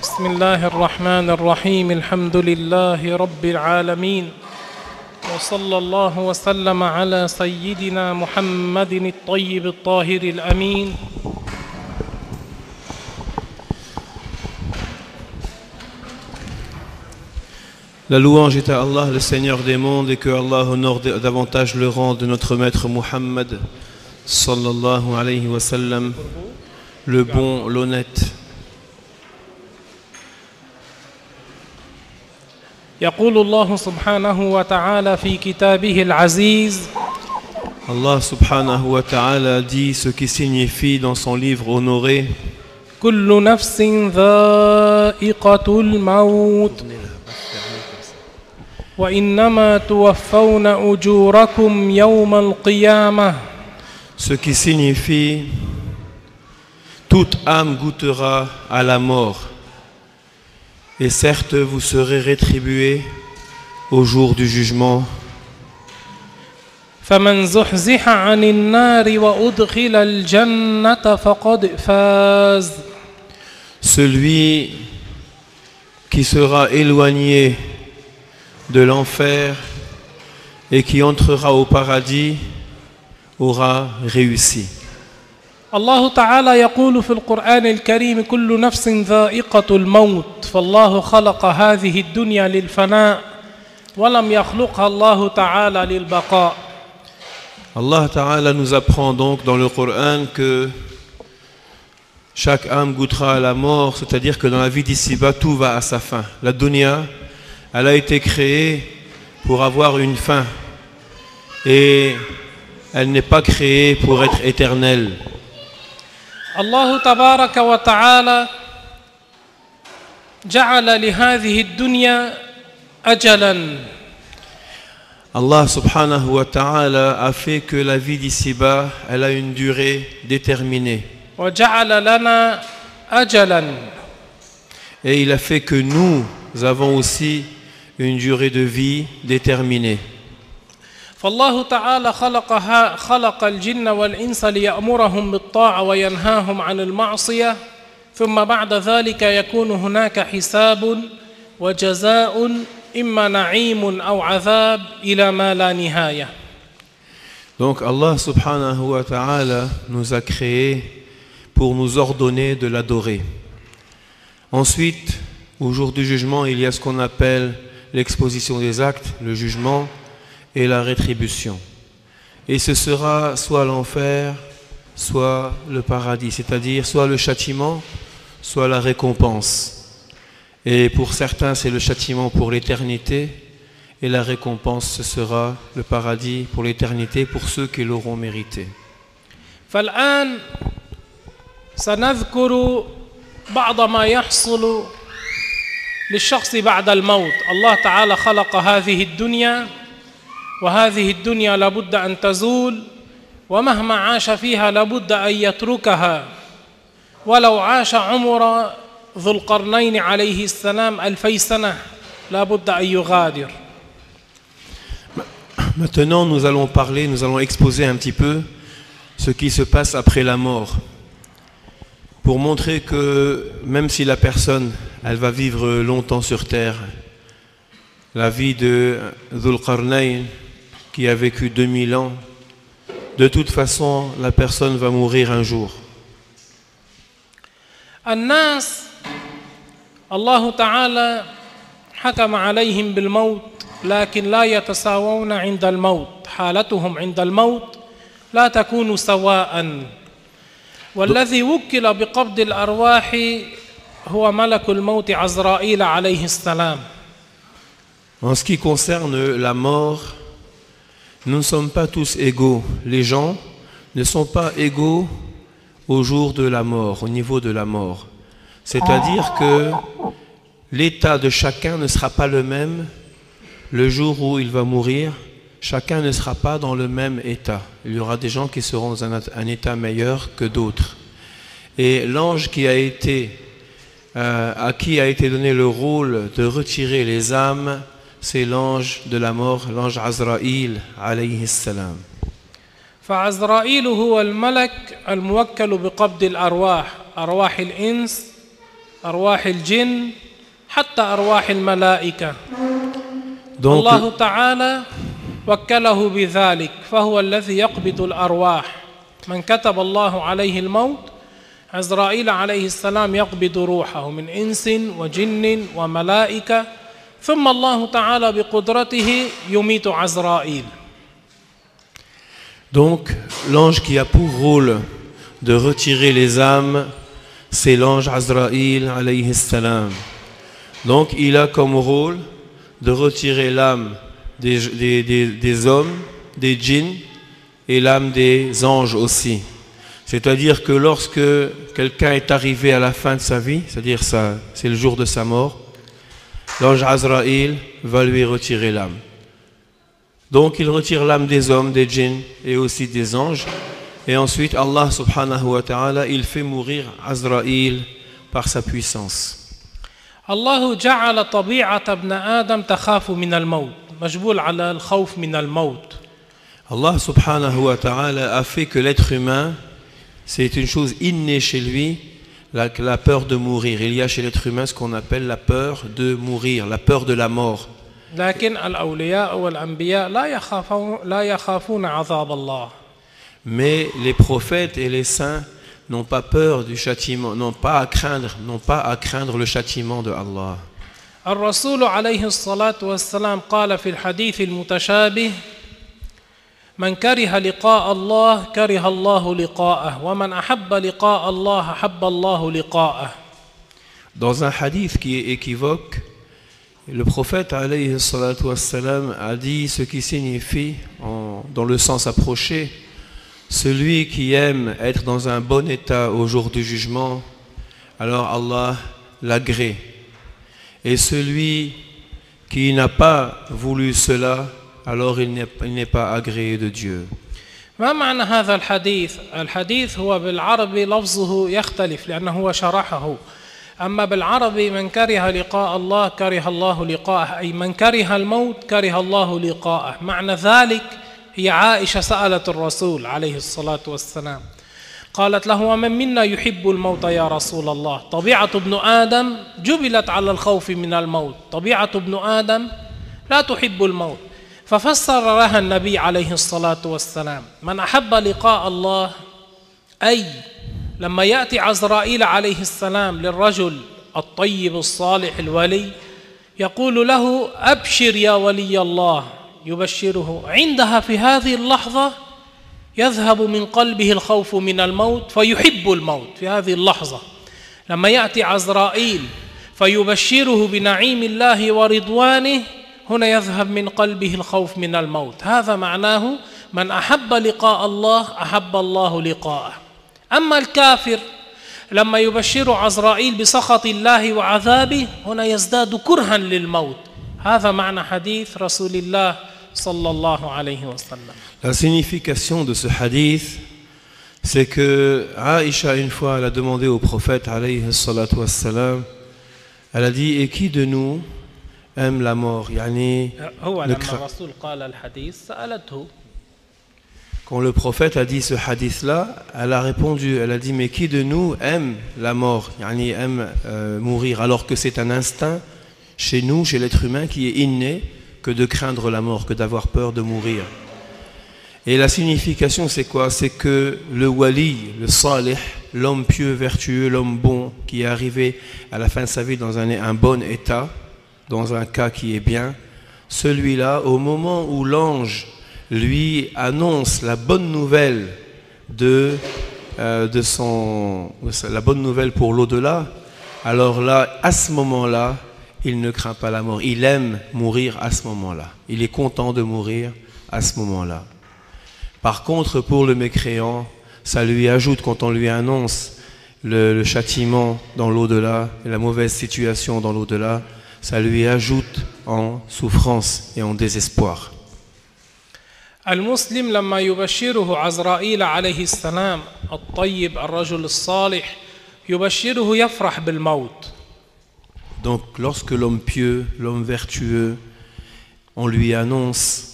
بسم الله الرحمن الرحيم الحمد لله رب العالمين وصلى الله وسلم على سيدنا محمد الطيب الطاهر الأمين La louange est à Allah, le Seigneur des mondes, et que Allah honore davantage le rang de notre maître Muhammad, sallallahu alayhi wa sallam, le bon, l'honnête. يقول الله سبحانه وتعالى في كتابه العزيز Allah subhanahu wa ta'ala dit ce qui signifie dans son livre honoré: كل نفس ذائقة الموت وإنما توفون أجوركم يوم القيامة. Ce qui signifie toute âme goûtera à la mort, et certes vous serez rétribués au jour du jugement. فمن زحزح عن النار وأدخل الجنة فقد فاز. Celui qui sera éloigné de l'enfer et qui entrera au paradis aura réussi. الله تعالى يقول في القرآن الكريم كل نفس ذائقة الموت فالله خلق هذه الدنيا للفناء ولم يخلقها الله تعالى للبقاء. Allah Ta'ala nous apprend donc dans le Coran que chaque âme goûtera à la mort, c'est-à-dire que dans la vie d'ici-bas, tout va à sa fin. La dunya, elle a été créée pour avoir une fin et elle n'est pas créée pour être éternelle. الله تبارك وتعالى جعل لهذه الدنيا أجلاً. Allah subhanahu wa ta'ala a fait que la vie d'ici-bas, elle a une durée déterminée. وجعل لنا أجلاً. Et il a fait que nous avons aussi une durée de vie déterminée. فالله تعالى خلق الجن والإنس ليأمرهم بالطاعة وينهاهم عن المعصية ثم بعد ذلك يكون هناك حساب وجزاء إما نعيم أو عذاب إلى ما لا نهاية. Donc Allah subhanahu wa ta'ala nous a créés pour nous ordonner de l'adorer. Ensuite, au jour du jugement, il y a ce qu'on appelle l'exposition des actes, le jugement et la rétribution. Et ce sera soit l'enfer, soit le paradis, c'est-à-dire soit le châtiment, soit la récompense. Et pour certains, c'est le châtiment pour l'éternité, et la récompense, ce sera le paradis pour l'éternité pour ceux qui l'auront mérité. فالآن سنذكر بعض ما يحصل للشخص بعد الموت. الله تعالى خلق هذه الدنيا وهذه الدنيا لابد أن تزول ومهما عاش فيها لابد أن يتركها ولو عاش عمر ذو القرنين عليه السلام 2000 سنة لابد أن يغادر. Maintenant, nous allons exposer un petit peu ce qui se passe après la mort, pour montrer que même si la personne, elle va vivre longtemps sur terre, la vie de Dhul Qarnayn, qui a vécu 2000 ans, de toute façon, la personne va mourir un jour. الناس الله تعالى حكم عليهم بالموت لكن لا يتساوون عند الموت. حالتهم عند الموت لا تكون سواء. والذي وكل بقبض الأرواح هو ملك الموت عزرائيل عليه السلام. En ce qui concerne la mort, nous ne sommes pas tous égaux. Les gens ne sont pas égaux au jour de la mort, au niveau de la mort. C'est-à-dire que l'état de chacun ne sera pas le même le jour où il va mourir. Chacun ne sera pas dans le même état. Il y aura des gens qui seront dans un état meilleur que d'autres. Et l'ange à qui a été donné le rôle de retirer les âmes, c'est l'ange de la mort, l'ange Azraïl alayhi salam. فعزرائيل هو الملك الموكل بقبض الأرواح أرواح الإنس أرواح الجن حتى أرواح الملائكة. Donc, الله تعالى وكله بذلك فهو الذي يقبض الأرواح. من كتب الله عليه الموت عزرائيل عليه السلام يقبض روحه من إنس وجن وملائكة ثم الله تعالى بقدرته يميت عزرائيل. donc, l'ange qui a pour rôle de retirer les âmes, c'est l'ange Azraïl alayhi salam. Donc, il a comme rôle de retirer l'âme des hommes, des djinns et l'âme des anges aussi. C'est-à-dire que lorsque quelqu'un est arrivé à la fin de sa vie, c'est-à-dire ça, c'est le jour de sa mort, l'ange Azraïl va lui retirer l'âme. Donc il retire l'âme des hommes, des djinns et aussi des anges. Et ensuite Allah subhanahu wa ta'ala, il fait mourir Azraïl par sa puissance. الله جعل طبيعة ابن آدم تخاف من الموت مجبول على الخوف من الموت. Allah subhanahu wa ta'ala a fait que l'être humain, c'est une chose innée chez lui, la peur de mourir. Il y a chez l'être humain ce qu'on appelle la peur de mourir, la peur de la mort. لكن الأولياء والأنبياء لا يخافون عذاب الله. Mais les prophètes et les saints n'ont pas peur du châtiment, n'ont pas à craindre le châtiment de Allah. الرسول عليه الصلاة والسلام قال في الحديث المتشابه من كره لقاء الله كره الله لقاءه ومن أحب لقاء الله أحب الله لقاءه. Dans un hadith qui est équivoque, le prophète alayhi salatu wassalam a dit ce qui signifie, dans le sens approché, celui qui aime être dans un bon état au jour du jugement, alors Allah l'agrée. Et celui qui n'a pas voulu cela, alors il n'est pas agréé de Dieu. ما معنى هذا الحديث؟ الحديث هو بالعربي لفظه يختلف لأنه هو شرحه. أما بالعربي من كره لقاء الله كره الله لقاءه أي من كره الموت كره الله لقاءه. معنى ذلك هي عائشة سألت الرسول عليه الصلاة والسلام قالت له ومن منا يحب الموت يا رسول الله؟ طبيعة ابن آدم جبلت على الخوف من الموت، طبيعة ابن آدم لا تحب الموت. ففسر لها النبي عليه الصلاة والسلام من أحب لقاء الله أي لما يأتي عزرائيل عليه السلام للرجل الطيب الصالح الولي يقول له أبشر يا ولي الله، يبشره. عندها في هذه اللحظة يذهب من قلبه الخوف من الموت فيحب الموت في هذه اللحظة. لما يأتي عزرائيل فيبشره بنعيم الله ورضوانه هنا يذهب من قلبه الخوف من الموت. هذا معناه من أحب لقاء الله أحب الله لقاءه. أما الكافر لما يبشر عزرائيل بسخط الله وعذابه هنا يزداد كرها للموت. هذا معنى حديث رسول الله صلى الله عليه وسلم. La signification de ce hadith, c'est que Aïcha, une fois, elle a demandé au prophète, alayhi salatu wassalam, elle a dit, et qui de nous aime la mort? هو لما الرسول قال الحديث سألته. Quand le prophète a dit ce hadith-là, elle a répondu, elle a dit, mais qui de nous aime la mort, aime mourir, alors que c'est un instinct chez nous, chez l'être humain, qui est inné que de craindre la mort, que d'avoir peur de mourir. Et la signification, c'est quoi? C'est que le wali, le salih, l'homme pieux, vertueux, l'homme bon, qui est arrivé à la fin de sa vie dans un bon état, dans un cas qui est bien, celui-là, au moment où l'ange lui annonce la bonne nouvelle la bonne nouvelle pour l'au-delà, alors là, à ce moment-là, il ne craint pas la mort. Il aime mourir à ce moment-là. Il est content de mourir à ce moment-là. Par contre, pour le mécréant, ça lui ajoute, quand on lui annonce le châtiment dans l'au-delà, la mauvaise situation dans l'au-delà, ça lui ajoute en souffrance et en désespoir. المسلم لما يبشره عزرائيل عليه السلام الطيب الرجل الصالح يبشره يفرح بالموت. Donc lorsque l'homme pieux, l'homme vertueux, on lui annonce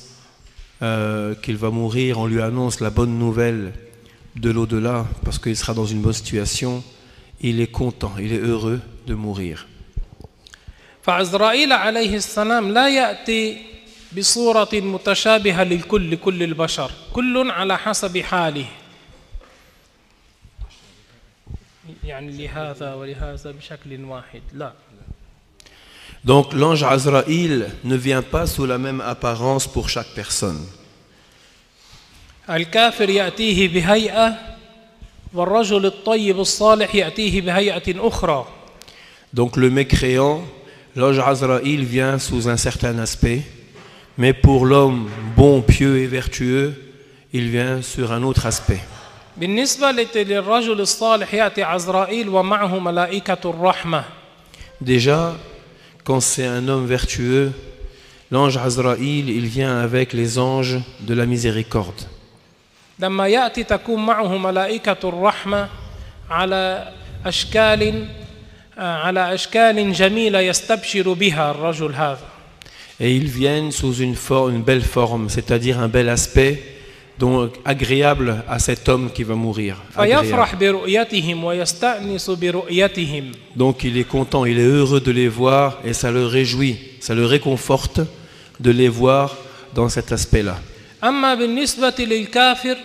qu'il va mourir, on lui annonce la bonne nouvelle de l'au-delà, parce qu'il sera dans une bonne situation, il est content, il est heureux de mourir. فعزرائيل عليه السلام لا يأتي بصورة متشابهة لكل البشر كل على حسب حاله يعني لهذا ولهذا بشكل واحد لا. Donc l'ange Azraïl ne vient pas sous la même apparence pour chaque personne. الكافر يأتيه بهيئة والرجل الطيب الصالح يأتيه بهيئة أخرى. Donc le mécréant, l'ange Azraïl vient sous un certain aspect, mais pour l'homme bon, pieux et vertueux, il vient sur un autre aspect. بالنسبة للرجل الصالح يأتي عزرائيل ومعه ملائكة الرحمة. Déjà, quand c'est un homme vertueux, l'ange Azraïl, il vient avec les anges de la miséricorde. لما يأتي تكون معه ملائكة الرحمة على أشكال جميلة يستبشر بها الرجل هذا. Et ils viennent sous une belle forme, c'est-à-dire un bel aspect, donc agréable à cet homme qui va mourir. فيفرح برؤيتهم ويستأنس برؤيتهم. Donc il est content, il est heureux de les voir et ça le réjouit, ça le réconforte de les voir dans cet aspect-là. أما بالنسبة للكافر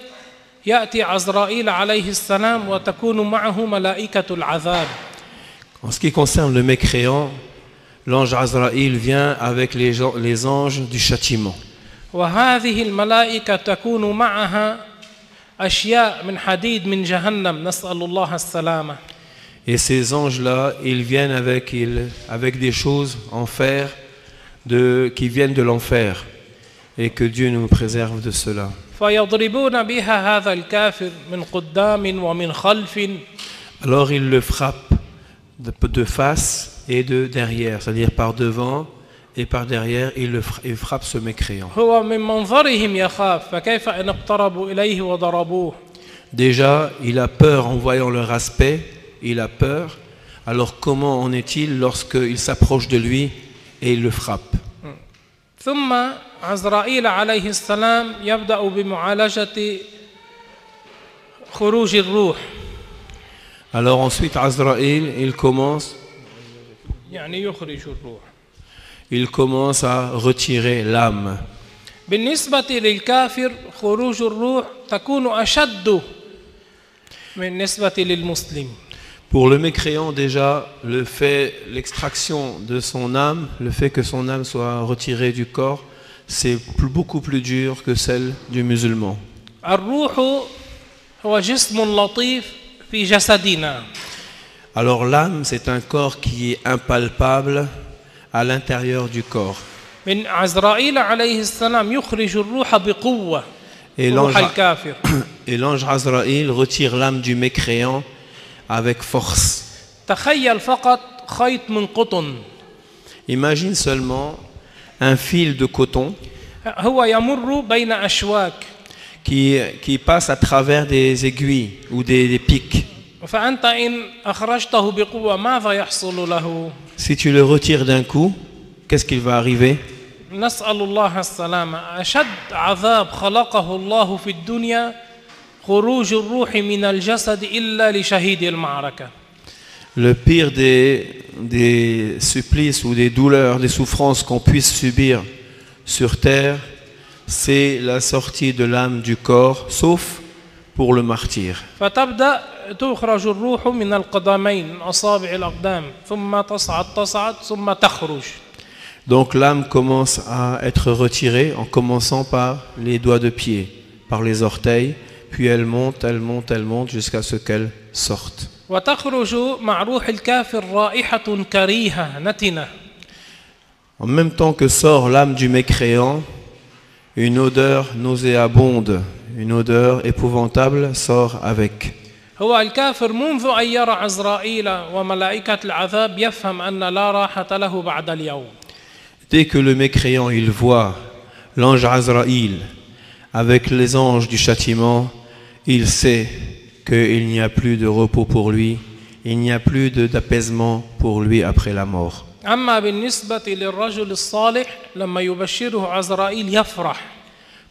يأتي عزرائيل عليه السلام وتكون معه ملائكة العذاب. En ce qui concerne le mécréant, l'ange Azraïl vient avec les anges du châtiment. وهذه الملائكة تكون معها أشياء من حديد من جهنم نسأل الله السلامة. Et ces anges-là, ils viennent avec des choses en fer qui viennent de l'enfer. Et que Dieu nous préserve de cela. فيضربون بها هذا الكافر من قدام ومن خلف. Alors ils le frappent de face et de derrière, c'est-à-dire par devant et par derrière, ils frappent ce mécréant. هو من منظرهم يخاف فكيف إن اقتربوا إليه وضربوه. Déjà, il a peur en voyant leur aspect, il a peur. Alors comment en est-il lorsqu'il s'approche de lui et il le frappe? ثم عزرائيل عليه السلام يبدأ بمعالجة خروج الروح. Alors ensuite, Azraïl, يعني يخرج الروح. Il commence à retirer l'âme. بالنسبة للكافر خروج الروح تكون أشد من نسبة للمسلم. Pour le mécréant, déjà, l'extraction de son âme, le fait que son âme soit retirée du corps, c'est beaucoup plus dur que celle du musulman. Alors l'âme, c'est un corps qui est impalpable à l'intérieur du corps. Et l'ange Azraïl retire l'âme du mécréant avec force. Imagine seulement un fil de coton qui passe à travers des aiguilles ou des pics. Si tu le retires d'un coup, qu'est-ce qu'il va arriver? نسأل الله السلامة. أشد عذاب خلقه الله في الدنيا خروج الروح من الجسد إلا لشهيد المعركة. Le pire des supplices ou des douleurs, des souffrances qu'on puisse subir sur terre, c'est la sortie de l'âme du corps, sauf pour le martyr. فتبدأ تخرج الروح من القدمين أصابع الأقدام ثم تصعد ثم تخرج. Donc l'âme commence à être retirée en commençant par les doigts de pied, par les orteils, puis elle monte jusqu'à ce qu'elle sorte. وتخرج مع روح الكافر رائحة كريهة نتنة. En même temps que sort l'âme du mécréant, une odeur nauséabonde, une odeur épouvantable sort avec. هو الكافر منذ أن يرى عزرائيل وملائكة العذاب يفهم أن لا راحة له بعد اليوم. Dès que le mécréant il voit l'ange Azraïl avec les anges du châtiment, il sait qu'il n'y a plus de repos pour lui, il n'y a plus d'apaisement pour lui après la mort. أما بالنسبة للرجل الصالح لما يبشره عزرائيل يفرح.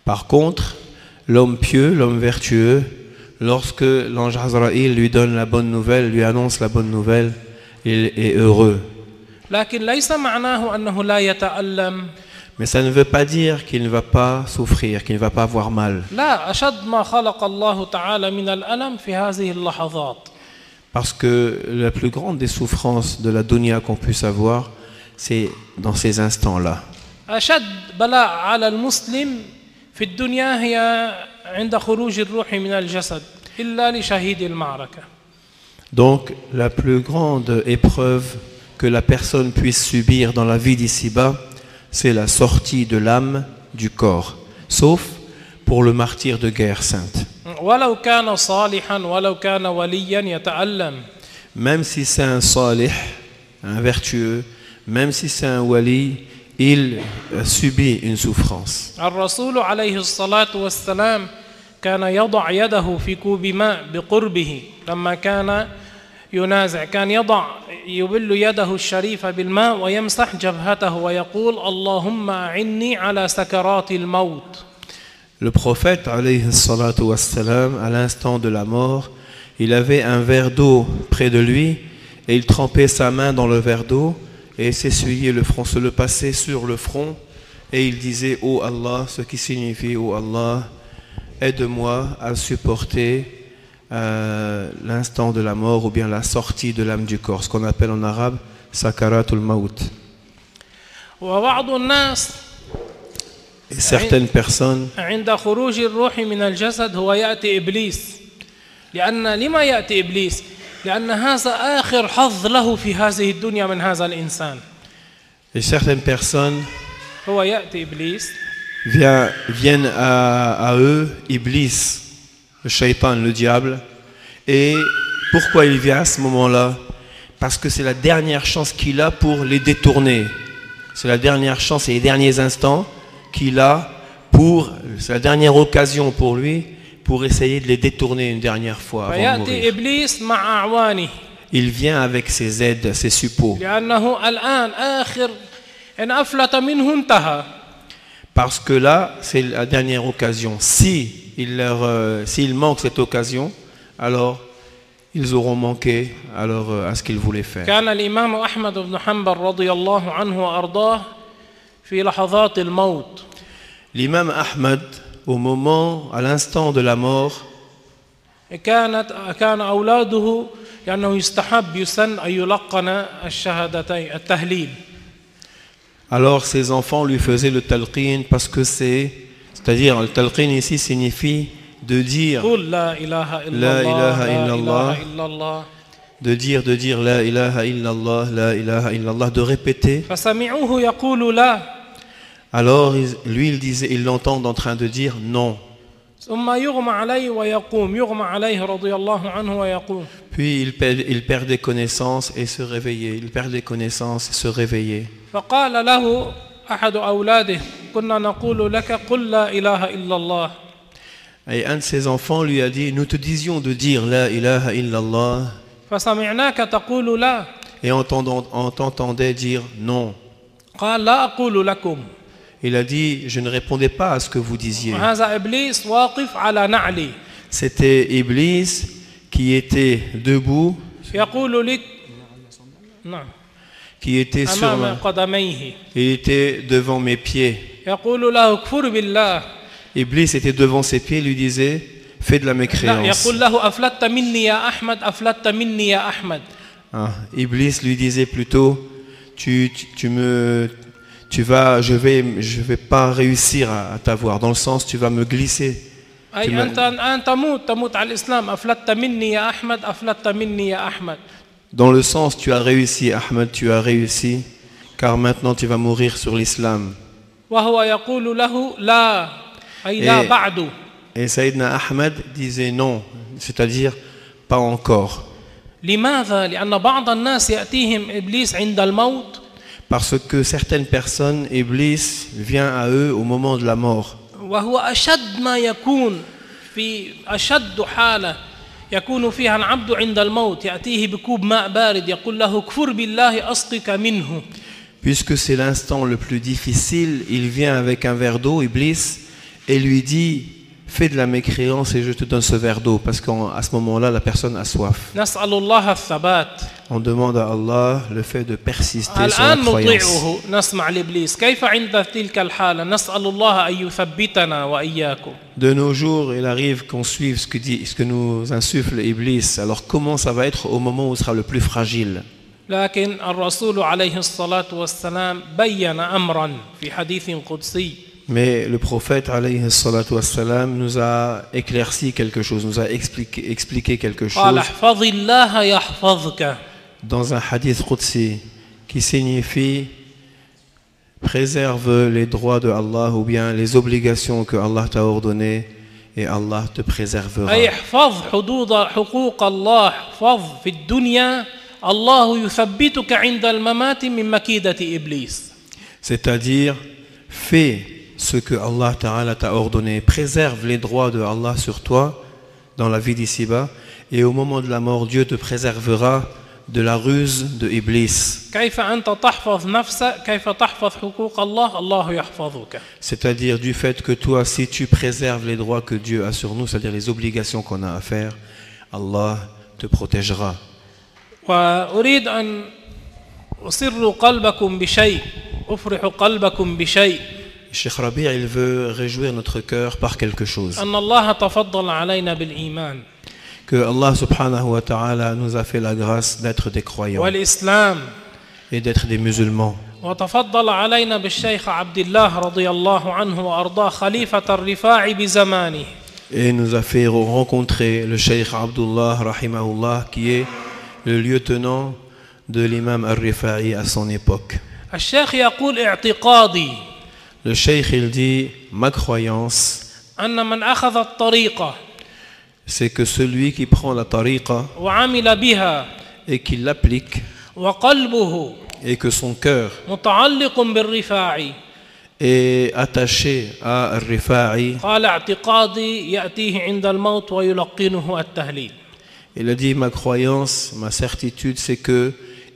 Par contre, l'homme pieux, l'homme vertueux, lorsque l'ange Azraïl lui donne la bonne nouvelle, lui annonce la bonne nouvelle, il est heureux. لكن ليس معناه أنه لا يتألم. Mais ça ne veut pas dire qu'il ne va pas souffrir, qu'il ne va pas avoir mal. لا، أشد ما خلق الله تعالى من الألم في هذه اللحظات. Parce que la plus grande des souffrances de la dunya qu'on puisse avoir, c'est dans ces instants-là. أشد بلاء على المسلم في الدنيا هي عند خروج الروح من الجسد إلا لشهيد المعركة. Donc, la plus grande épreuve que la personne puisse subir dans la vie d'ici-bas, c'est la sortie de l'âme du corps, sauf pour le martyr de guerre sainte. ولو كان صالحا ولو كان وليا يتألم. Même si c'est un salih, un vertueux, même si c'est un wali, il subit une souffrance. الرسول عليه الصلاة والسلام كان يضع يده في كوب ماء بقربه لما كان ينازع، كان يبل يده الشريفة بالماء ويمسح جبهته ويقول اللهم أعني على سكرات الموت. Le prophète, alayhi salatu wassalam, à l'instant de la mort, il avait un verre d'eau près de lui et il trempait sa main dans le verre d'eau et s'essuyait le front, se le passait sur le front et il disait « Oh Allah », ce qui signifie « Oh Allah, aide-moi à supporter l'instant de la mort ou bien la sortie de l'âme du corps », ce qu'on appelle en arabe « sakaratul maut ». وبعض الناس Et certaines personnes, عند خروج الروح من الجسد هو يأتي إبليس. لما يأتي إبليس؟ لأن هذا آخر حظ له في هذه الدنيا من هذا الإنسان. et certaines personnes هو يأتي إبليس. viennent à eux, Iblis, le shaitan, le diable. Et pourquoi il vient à ce moment-là? Parce que c'est la dernière chance qu'il a pour les détourner. C'est la dernière chance et les derniers instants qu'il a c'est la dernière occasion pour lui pour essayer de les détourner une dernière fois avant de mourir. إبليس مع أعوانه. Il vient avec ses aides, ses suppôts. لأنه الآن آخر إن أفلت منه انتهى. Parce que là, c'est la dernière occasion. S'ils manquent cette occasion, alors ils auront manqué à ce qu'ils voulaient faire. كان الإمام أحمد بن حنبل رضي الله عنه وأرضاه في لحظات الموت. L'imam Ahmad, au moment, à l'instant de la mort, كان أولاده لأنه يستحب يسن أن يلقن الشهادتين التهليل. Alors ses enfants lui faisaient le talqin parce que c'est-à-dire le talqin ici signifie de dire La ilaha illallah, de dire la ilaha illallah, de répéter. Alors lui il l'entend en train de dire non. Puis il perdait connaissance et se réveillait. Il perdait connaissance et se réveillait. فقال له أحد أولاده كنا نقول لك قل لا إله إلا الله. Et un de ses enfants lui a dit, nous te disions de dire la ilaha illallah. فسمعناك تقول لا. Et on t'entendait dire non. قال لا أقول لكم. Il a dit, je ne répondais pas à ce que vous disiez. وهذا إبليس واقف على نعلي. C'était Iblis qui était debout. يقول لك نعم. Qui était il était devant mes pieds. Iblis était devant ses pieds, lui disait fais de la mécréance. Iblis lui disait plutôt je vais pas réussir à t'avoir, dans le sens tu vas me glisser. Dans le sens, tu as réussi, Ahmed, tu as réussi, car maintenant tu vas mourir sur l'islam. Et Sayyidina Ahmed disait non, c'est-à-dire pas encore. Parce que certaines personnes, Iblis vient à eux au moment de la mort. يكون فيها العبد عند الموت يأتيه بكوب ماء بارد يقول له كفر بالله أسقك منه. Puisque c'est l'instant le plus difficile, il vient avec un verre d'eau, Iblis, et lui dit fais de la mécréance et je te donne ce verre d'eau, parce qu'à ce moment-là, la personne a soif. نسأل الله الثبات. On demande à Allah le fait de persister sur la الآن croyance. نطيعه نسمع لإبليس كيف عند تلك الحالة نسأل الله أن يثبتنا وإياكم. De nos jours, il arrive qu'on suive ce que nous insuffle Iblis. Alors comment ça va être au moment où on sera le plus fragile? لكن الرسول عليه الصلاة والسلام بين أمرا في حديث قدسي. Mais le prophète alayhi salatu wassalam nous a éclairci quelque chose, nous a expliqué quelque chose قال احفظ الله يحفظك. dans un hadith qudsi qui signifie préserve les droits de Allah ou bien les obligations que Allah t'a ordonnées et Allah te préservera. أي احفظ حقوق الله احفظ في الدنيا الله يثبتك عند الممات من مكيدة إبليس. C'est-à-dire, fais ce que Allah Ta'ala t'a ordonné, préserve les droits de Allah sur toi dans la vie d'ici-bas, et au moment de la mort, Dieu te préservera de la ruse de Iblis. كيف أنت تحفظ نفسك كيف تحفظ حقوق الله الله يحفظك. C'est-à-dire du fait que toi, si tu préserves les droits que Dieu a sur nous, c'est-à-dire les obligations qu'on a à faire, Allah te protégera. وأريد أن أسر قلبكم بشيء أفرح قلبكم بشيء. Cheikh Rabi', il veut réjouir notre cœur par quelque chose. أن الله تفضل علينا بالإيمان. Que Allah subhanahu wa ta'ala nous a fait la grâce d'être des croyants والإسلام. et d'être des musulmans. وتفضل علينا بالشيخ عبد الله رضي الله عنه وأرضاه خليفة الرفاع بزمانه. Et nous a fait rencontrer le Cheikh Abdullah rahimahullah qui est le lieutenant de l'imam al-Rifa'i à son époque. الشيخ يقول اعتقادي. Le Cheikh il dit ma croyance أن من أخذ الطريقة c'est que celui qui prend la tariqa وعمل بها et qui l'applique وقلبه et que son cœur متعلق بالرفاع est attaché à al-Rifa'i. قال اعتقادي يأتيه عند الموت ويلقنه التهليل. Il a dit ma croyance, ma certitude c'est que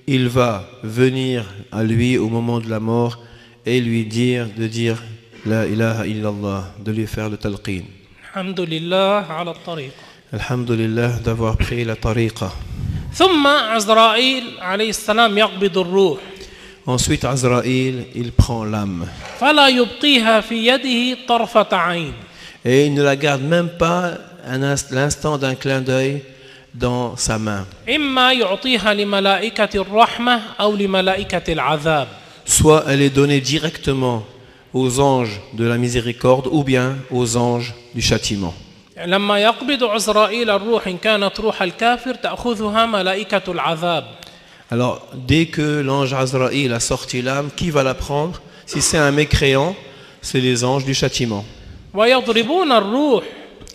il va venir à lui au moment de la mort et lui dire de dire la ilaha illallah, de lui faire le talqin. الحمد لله على الطريقة. Alhamdulillah d'avoir pris la tariqa. ثم عزرائيل عليه السلام يقبض الروح. Ensuite Azraïl, il prend l'âme فلا يبقيها في يده طرفة عين. et il ne la garde même pas l'instant d'un clin d'œil dans sa main. إما يعطيها لملائكة الرحمة أو لملائكة العذاب. Soit elle est donnée directement aux anges de la miséricorde ou bien aux anges du châtiment. لما يقبض عزرائيل الروح إن كانت روح الكافر تأخذها ملائكة العذاب. Alors, dès que l'ange Azraïl a sorti l'âme, qui va la prendre? Si c'est un mécréant, c'est les anges du châtiment. ويضربون الروح.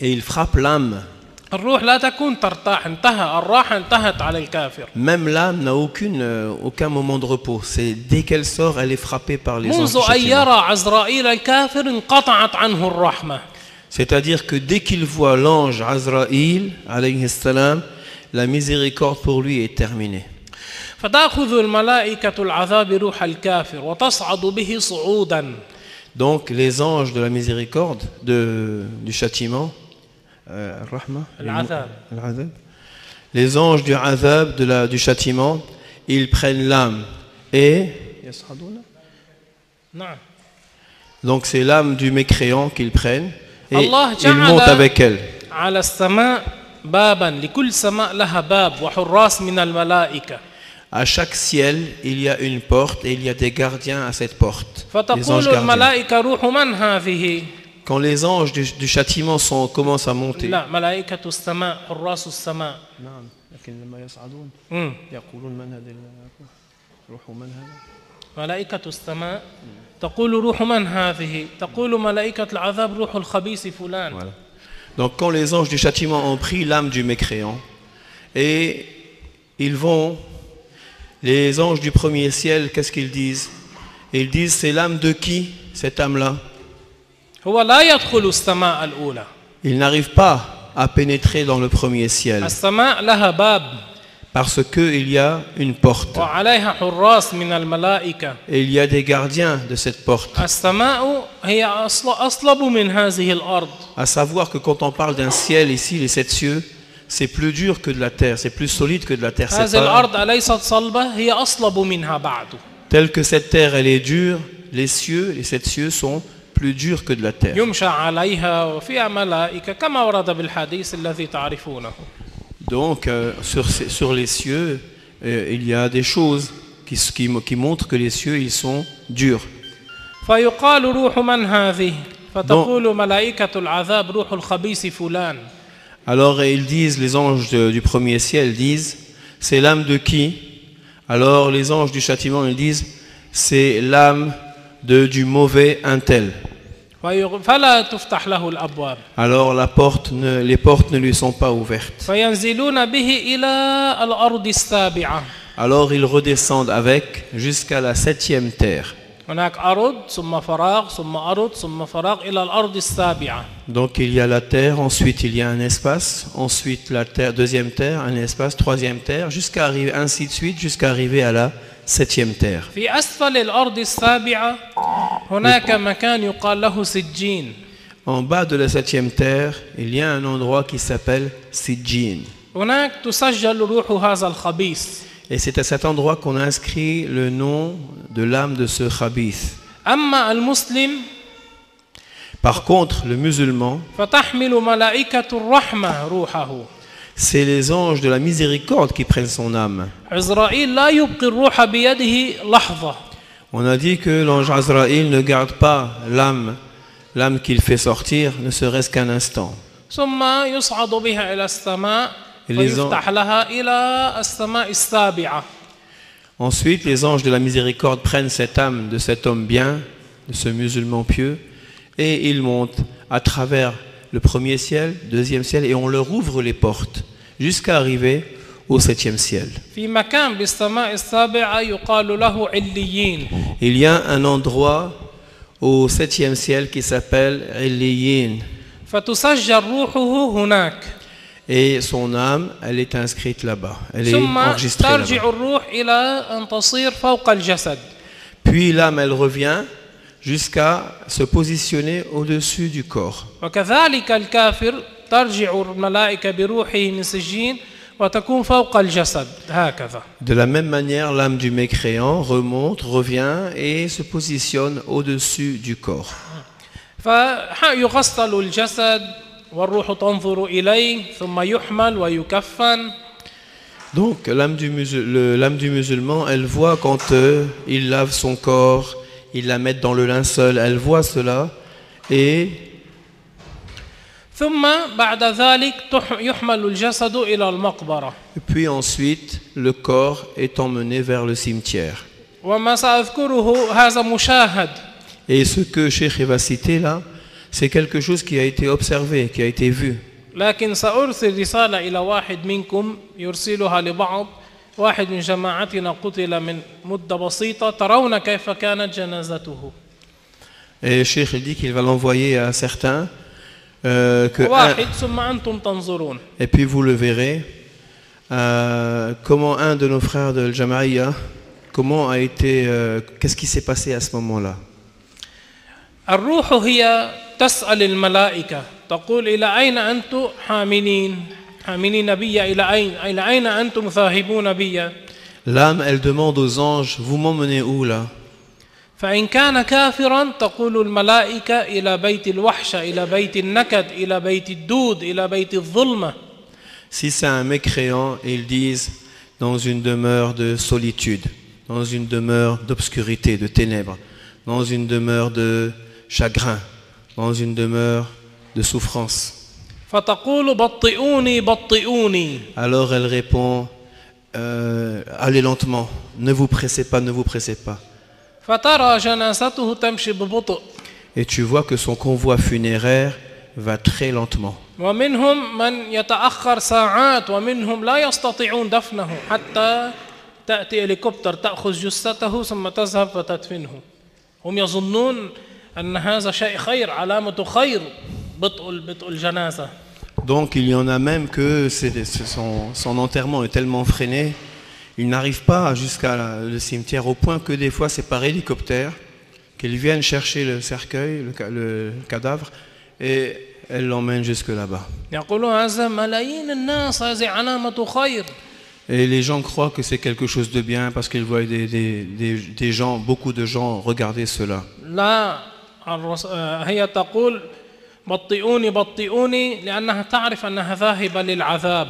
Et ils frappent l'âme. الروح لا تكون ترتاح انتهى الراحة انتهت على الكافر. Même l'âme n'a aucun moment de repos. C'est dès qu'elle sort, elle est frappée par les anges du منذ أن châtiment. يرى عزرائيل الكافر انقطعت عنه الرحمة. C'est-à-dire que dès qu'il voit l'ange Azraïl, alayhi salam, la miséricorde pour lui est terminée. فتأخذ الملائكة العذاب روح الكافر وتصعد به صعودا. Donc les anges de la miséricorde, du châtiment, rahma, العذاب. les anges du azab, du châtiment, ils prennent l'âme et نعم. donc c'est l'âme du mécréant qu'ils prennent et الله ils montent avec elle. على السماء بابا لكل سماء لها باب وحراس من الملائكة. À chaque ciel, il y a une porte et il y a des gardiens à cette porte. Les anges فتقول gardiens. الملائكة روح من هذه؟ Quand les anges du châtiment commencent à monter. لا ملائكة السماء حراس السماء. نعم لكن لما يصعدون يقولون من هذا روح من هذا ملائكة السماء تقول روح من هذه؟ تقول ملائكة العذاب روح الخبيث فلان. Voilà. Donc quand les anges du châtiment ont pris l'âme du mécréant et ils vont, les anges du premier ciel, qu'est-ce qu'ils disent? Ils disent c'est l'âme de qui cette âme-là? هو لا يدخل السماء الأولى. Ils n'arrivent pas à pénétrer dans le premier ciel. السماء لها باب. Parce qu'il y a une porte. وعليها حراس من الملائكة. Et il y a des gardiens de cette porte. السماء هي أصلب من هذه الأرض. À savoir que quand on parle d'un ciel ici, les 7 cieux, c'est plus dur que de la terre, c'est plus solide que de la terre. C'est هذه pas الأرض أليست صلبة هي أصلب منها بعد. tel que cette terre, elle est dure, les 7 cieux sont plus durs que de la terre. يمشى عليها وفيها ملائكة كما ورد بالحديث الذي تعرفونه. Donc, sur les cieux, il y a des choses qui montrent que les cieux, ils sont durs. فيقال روح من هذه فتقول ملائكة العذاب روح الخبيث فلان. Alors, ils disent, les anges du premier ciel disent, c'est l'âme de qui? Alors, les anges du châtiment, ils disent, c'est l'âme du mauvais un tel. فلا تفتح له الأبواب. Alors, les portes ne lui sont pas ouvertes. فينزلون به إلى الأرض السابعة. Alors, ils redescendent avec jusqu'à la 7e terre. هناك أرض ثم فراغ ثم أرض ثم فراغ إلى الأرض السابعة. Donc, il y a la terre, ensuite il y a un espace, ensuite la terre, deuxième terre, un espace, troisième terre, jusqu'à arriver, ainsi de suite, jusqu'à arriver à la 7e terre. في أسفل الأرض السابعة هناك مكان يقال له سجين. En bas de la 7e terre, il y a un endroit qui s'appelle Sijjin. هناك تسجل روح هذا الخبيث. Et c'est à cet endroit qu'on a inscrit le nom de l'âme de ce khabith. أما المسلم Par contre, le musulman, فتحمل ملائكة الرحمة روحه. c'est les anges de la miséricorde qui prennent son âme. عزرائيل لا يبقي الروح بيده لحظة. On a dit que l'ange Azraïl ne garde pas l'âme qu'il fait sortir, ne serait-ce qu'un instant. ثم يصعد بها إلى السماء Et les فيفتح لها إلى السماء السابعة. Ensuite, les anges de la miséricorde prennent cette âme de cet homme bien, de ce musulman pieux, et ils montent à travers le premier ciel, deuxième ciel, et on leur ouvre les portes jusqu'à arriver au 7e ciel. في مكان بالسماء السابعة يقال له عليين. Il y a un endroit au 7e ciel qui s'appelle Illiyin, فتسجل روحه هناك. et son âme, elle est inscrite là-bas, elle est ثم enregistrée ترجع là-bas. الروح إلى أن تصير فوق الجسد. Puis l'âme, elle revient jusqu'à se positionner au-dessus du corps. وكذلك الكافر ترجع الملائكة بروحه من سجين وتكون فوق الجسد هكذا. De la même manière, l'âme du mécréant remonte, revient et se positionne au-dessus du corps. فيغسل الجسد والروح تنظر إليه ثم يحمل ويكفن. Donc l'âme du musulman, elle voit quand il lave son corps, il la met dans le linceul, elle voit cela et ثم بعد ذلك يحمل الجسد إلى المقبرة. puis ensuite le corps est emmené vers le cimetière. وما سأذكره هذا مشاهد. Et ce que Cheikh va citer là, c'est quelque chose qui a été observé, qui a été vu. لكن سأرسل رسالة إلى واحد منكم يرسلها لبعض. واحد من جماعتنا قتل من مدة بسيطة ترون كيف كانت جنازته. Et Cheikh il dit qu'il va l'envoyer à certains. واحد ثم أنتم تنظرون. Et puis vous le verrez, comment un de nos frères de Jamaïa, qu'est-ce qui s'est passé à ce moment-là. الروح هي تسأل الملائكة تقول إلى أين أنتم حاملين بي إلى أين أنتم ذاهبون بي. L'âme, elle demande aux anges, vous m'emmenez où là? فإن كان كافرا تقول الملائكة إلى بيت الوحشة إلى بيت النكد إلى بيت الدود إلى بيت الظلمة. Si c'est un mécréant, ils disent dans une demeure de solitude, dans une demeure d'obscurité, de ténèbres, dans une demeure de chagrin, dans une demeure de souffrance. فتقول بطئوني بطئوني. Alors elle répond, allez lentement, ne vous pressez pas, ne vous pressez pas. فترى جنازته تمشي ببطء. Et tu vois que son convoi funéraire va très lentement. ومنهم من يتأخر ساعات ومنهم لا يستطيعون دفنه حتى تأتي هليكوبتر تأخذ جثته ثم تذهب فتدفنه. هم يظنون أن هذا شيء خير علامة خير بطء الجنازة. Donc il y en a même que son enterrement est tellement freiné, il n'arrive pas jusqu'à le cimetière, au point que des fois c'est par hélicoptère qu'ils viennent chercher le cercueil, le cadavre, et elles l'emmènent jusque là-bas. يقولون هذا ملايين الناس هذه علامة خير. Et les gens croient que c'est quelque chose de bien parce qu'ils voient des gens, beaucoup de gens regarder cela. لا هي تقول بطئوني بطئوني لأنها تعرف أنها ذاهبة للعذاب.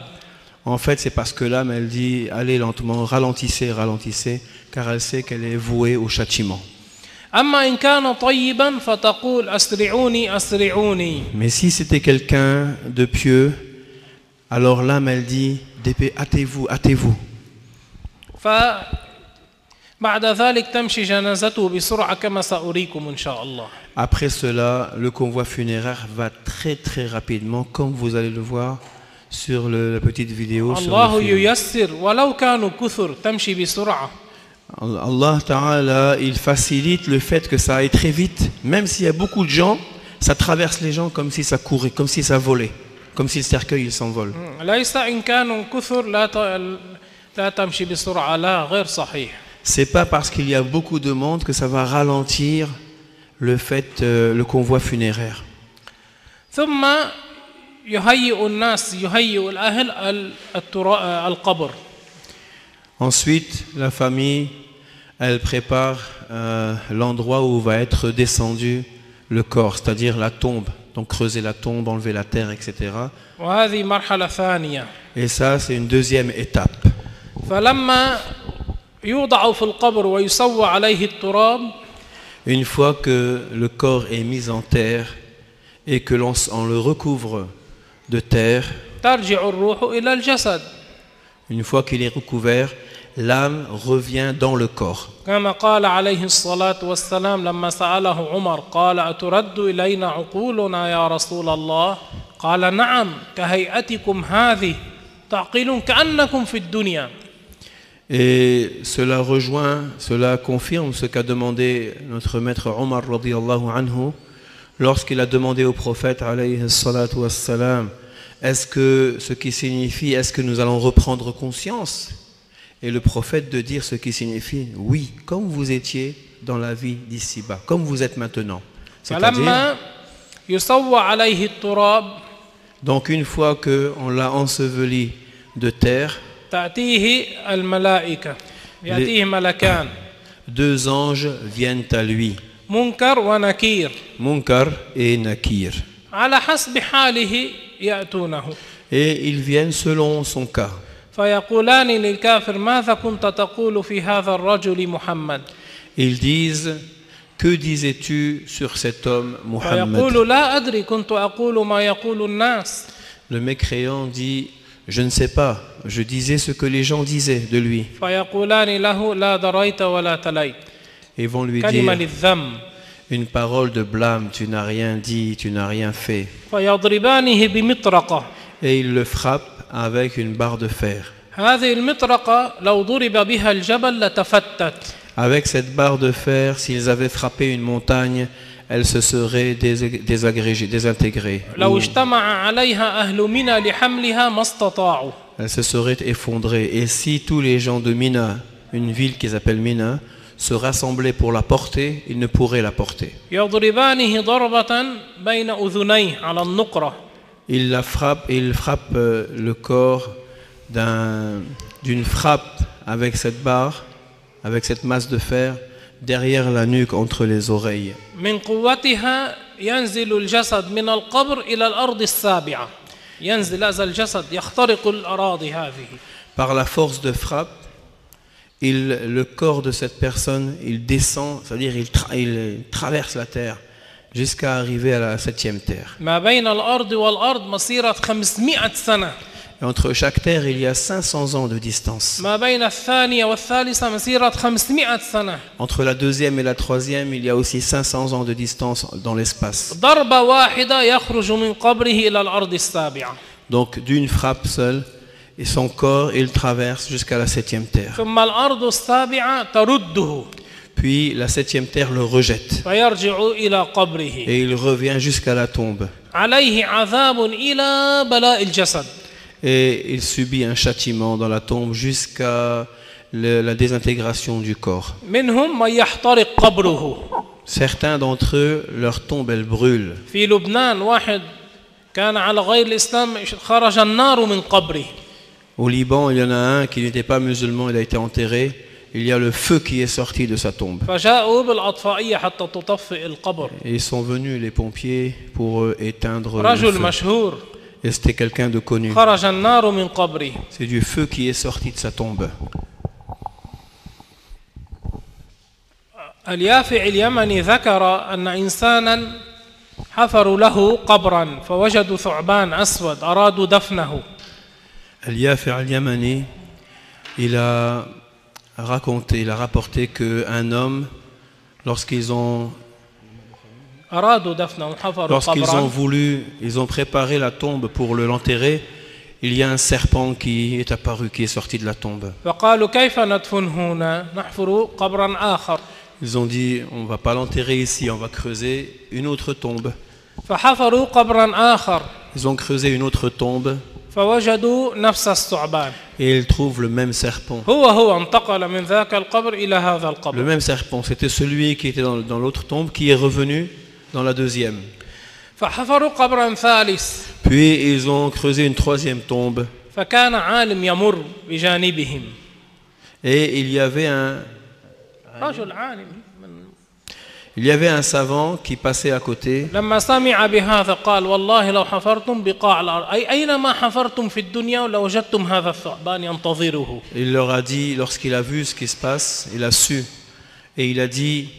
En fait, c'est parce que l'âme, elle dit, allez lentement, ralentissez, ralentissez, car elle sait qu'elle est vouée au châtiment. أما إن كان طيبا فتقول أسرعوني أسرعوني. Mais si c'était quelqu'un de pieux, alors l'âme, elle dit, hâtez-vous, hâtez-vous. فبعد ذلك تمشي جنازته بسرعة كما سأريكم إن شاء الله. Après cela, le convoi funéraire va très très rapidement, comme vous allez le voir sur la petite vidéo. الله ييسر ولو كانوا كثر تمشي بسرعة. Allah Ta'ala, il facilite le fait que ça aille très vite. Même s'il y a beaucoup de gens, ça traverse les gens comme si ça courait, comme si ça volait, comme si le cercueil il s'envole. ليس إن كانوا كثر لا تمشي بسرعة لا غير صحيح. C'est pas parce qu'il y a beaucoup de monde que ça va ralentir le convoi funéraire. ثم يهيئ الناس يهيئ الأهل القبر. Ensuite, la famille, elle prépare l'endroit où va être descendu le corps, c'est-à-dire la tombe. Donc creuser la tombe, enlever la terre, etc. وهذه مرحلة ثانية. Et ça, c'est une deuxième étape. فلما يوضع في القبر ويسوى عليه التراب. Une fois que le corps est mis en terre et que l'on le recouvre de terre, ترجع الروح إلى الجسد. Une fois qu'il est recouvert, l'âme revient dans le corps. كما قال عليه الصلاة والسلام لما سأله عمر قال أترد إلينا عقولنا يا رسول الله قال نعم كهيئتكم هذه تعقلون كأنكم في الدنيا. Et cela confirme ce qu'a demandé notre maître Omar radiyallahu anhu lorsqu'il a demandé au prophète alayhi salatu wassalam, est-ce que nous allons reprendre conscience? Et le prophète de dire ce qui signifie oui, comme vous étiez dans la vie d'ici-bas, comme vous êtes maintenant. C'est-à-dire, donc une fois qu'on l'a enseveli de terre, deux anges viennent à lui, Munkar et Nakir. Et ils viennent selon son cas. Ils disent, que disais-tu sur cet homme Muhammad? Le mécréant dit, je ne sais pas, je disais ce que les gens disaient de lui. Ils vont lui dire une parole de blâme, tu n'as rien dit, tu n'as rien fait. Et ils le frappent avec une barre de fer. Avec cette barre de fer, s'ils avaient frappé une montagne, elle se serait désintégrée. Elle se serait effondrée. Et si tous les gens de Mina, une ville qui s'appelle Mina, se rassemblaient pour la porter, ils ne pourraient la porter. Ils frappent le corps d'une frappe avec cette barre, avec cette masse de fer, derrière la nuque, entre les oreilles. Par la force de frappe, le corps de cette personne, il descend, c'est-à-dire il traverse la terre jusqu'à arriver à la 7e terre. Et entre chaque terre, il y a 500 ans de distance. Entre la 2e et la 3e, il y a aussi 500 ans de distance dans l'espace. Donc d'une frappe seule, et son corps, il traverse jusqu'à la 7e terre. Puis la septième terre le rejette. فيرجع إلى قبره Et il revient jusqu'à la tombe. عليه عذاب إلى بلاء الجسد. Et il subit un châtiment dans la tombe jusqu'à la désintégration du corps. منهم من يحترق قبره. Certains d'entre eux, leur tombe, elle brûle. في لبنان واحد كان على غير الإسلام خرج النار من قبره. Au Liban, il y en a un qui n'était pas musulman, il a été enterré. Il y a le feu qui est sorti de sa tombe. فجاءوا بالأطفائية حتى تطفئ القبر. Et ils sont venus, les pompiers, pour éteindre le رجل feu. مشهور Et c'était quelqu'un de connu. خرج النار من قبره. C'est du feu qui est sorti de sa tombe. اليافع اليمني ذكر أن إنسانا حفروا له قبرا فوجدوا ثعبان أسود أرادوا دفنه. Al-Yafi' al-Yamani, il a rapporté qu'un homme, lorsqu'ils ont أرادوا دفنه حفروا Lorsqu'ils ont قبرا ils ont préparé la tombe pour l'enterrer, il y a un serpent qui est apparu, qui est sorti de la tombe. فقالوا كيف ندفن هنا نحفر قبرا آخر. Ils ont dit, on ne va pas l'enterrer ici, on va creuser une autre tombe. فحفروا قبرا آخر Ils ont creusé une autre tombe فوجدوا نفس الثعبان. et ils trouvent le même serpent. هو انتقل من ذاك القبر إلى هذا Le القبر. même serpent, c'était celui qui était dans l'autre tombe qui est revenu dans la deuxième. فحفروا قبرا ثالث Puis ils ont creusé une troisième tombe فكان عالم يمر بجانبهم. et il y avait رجل عالم un savant qui passait à côté. لما سمع بهذا قال والله لو حفرتم بقاع الأرض أي أينما حفرتم في الدنيا لوجدتم هذا الثعبان ينتظره. Il leur a dit, lorsqu'il a vu ce qui se passe, il a su et il a dit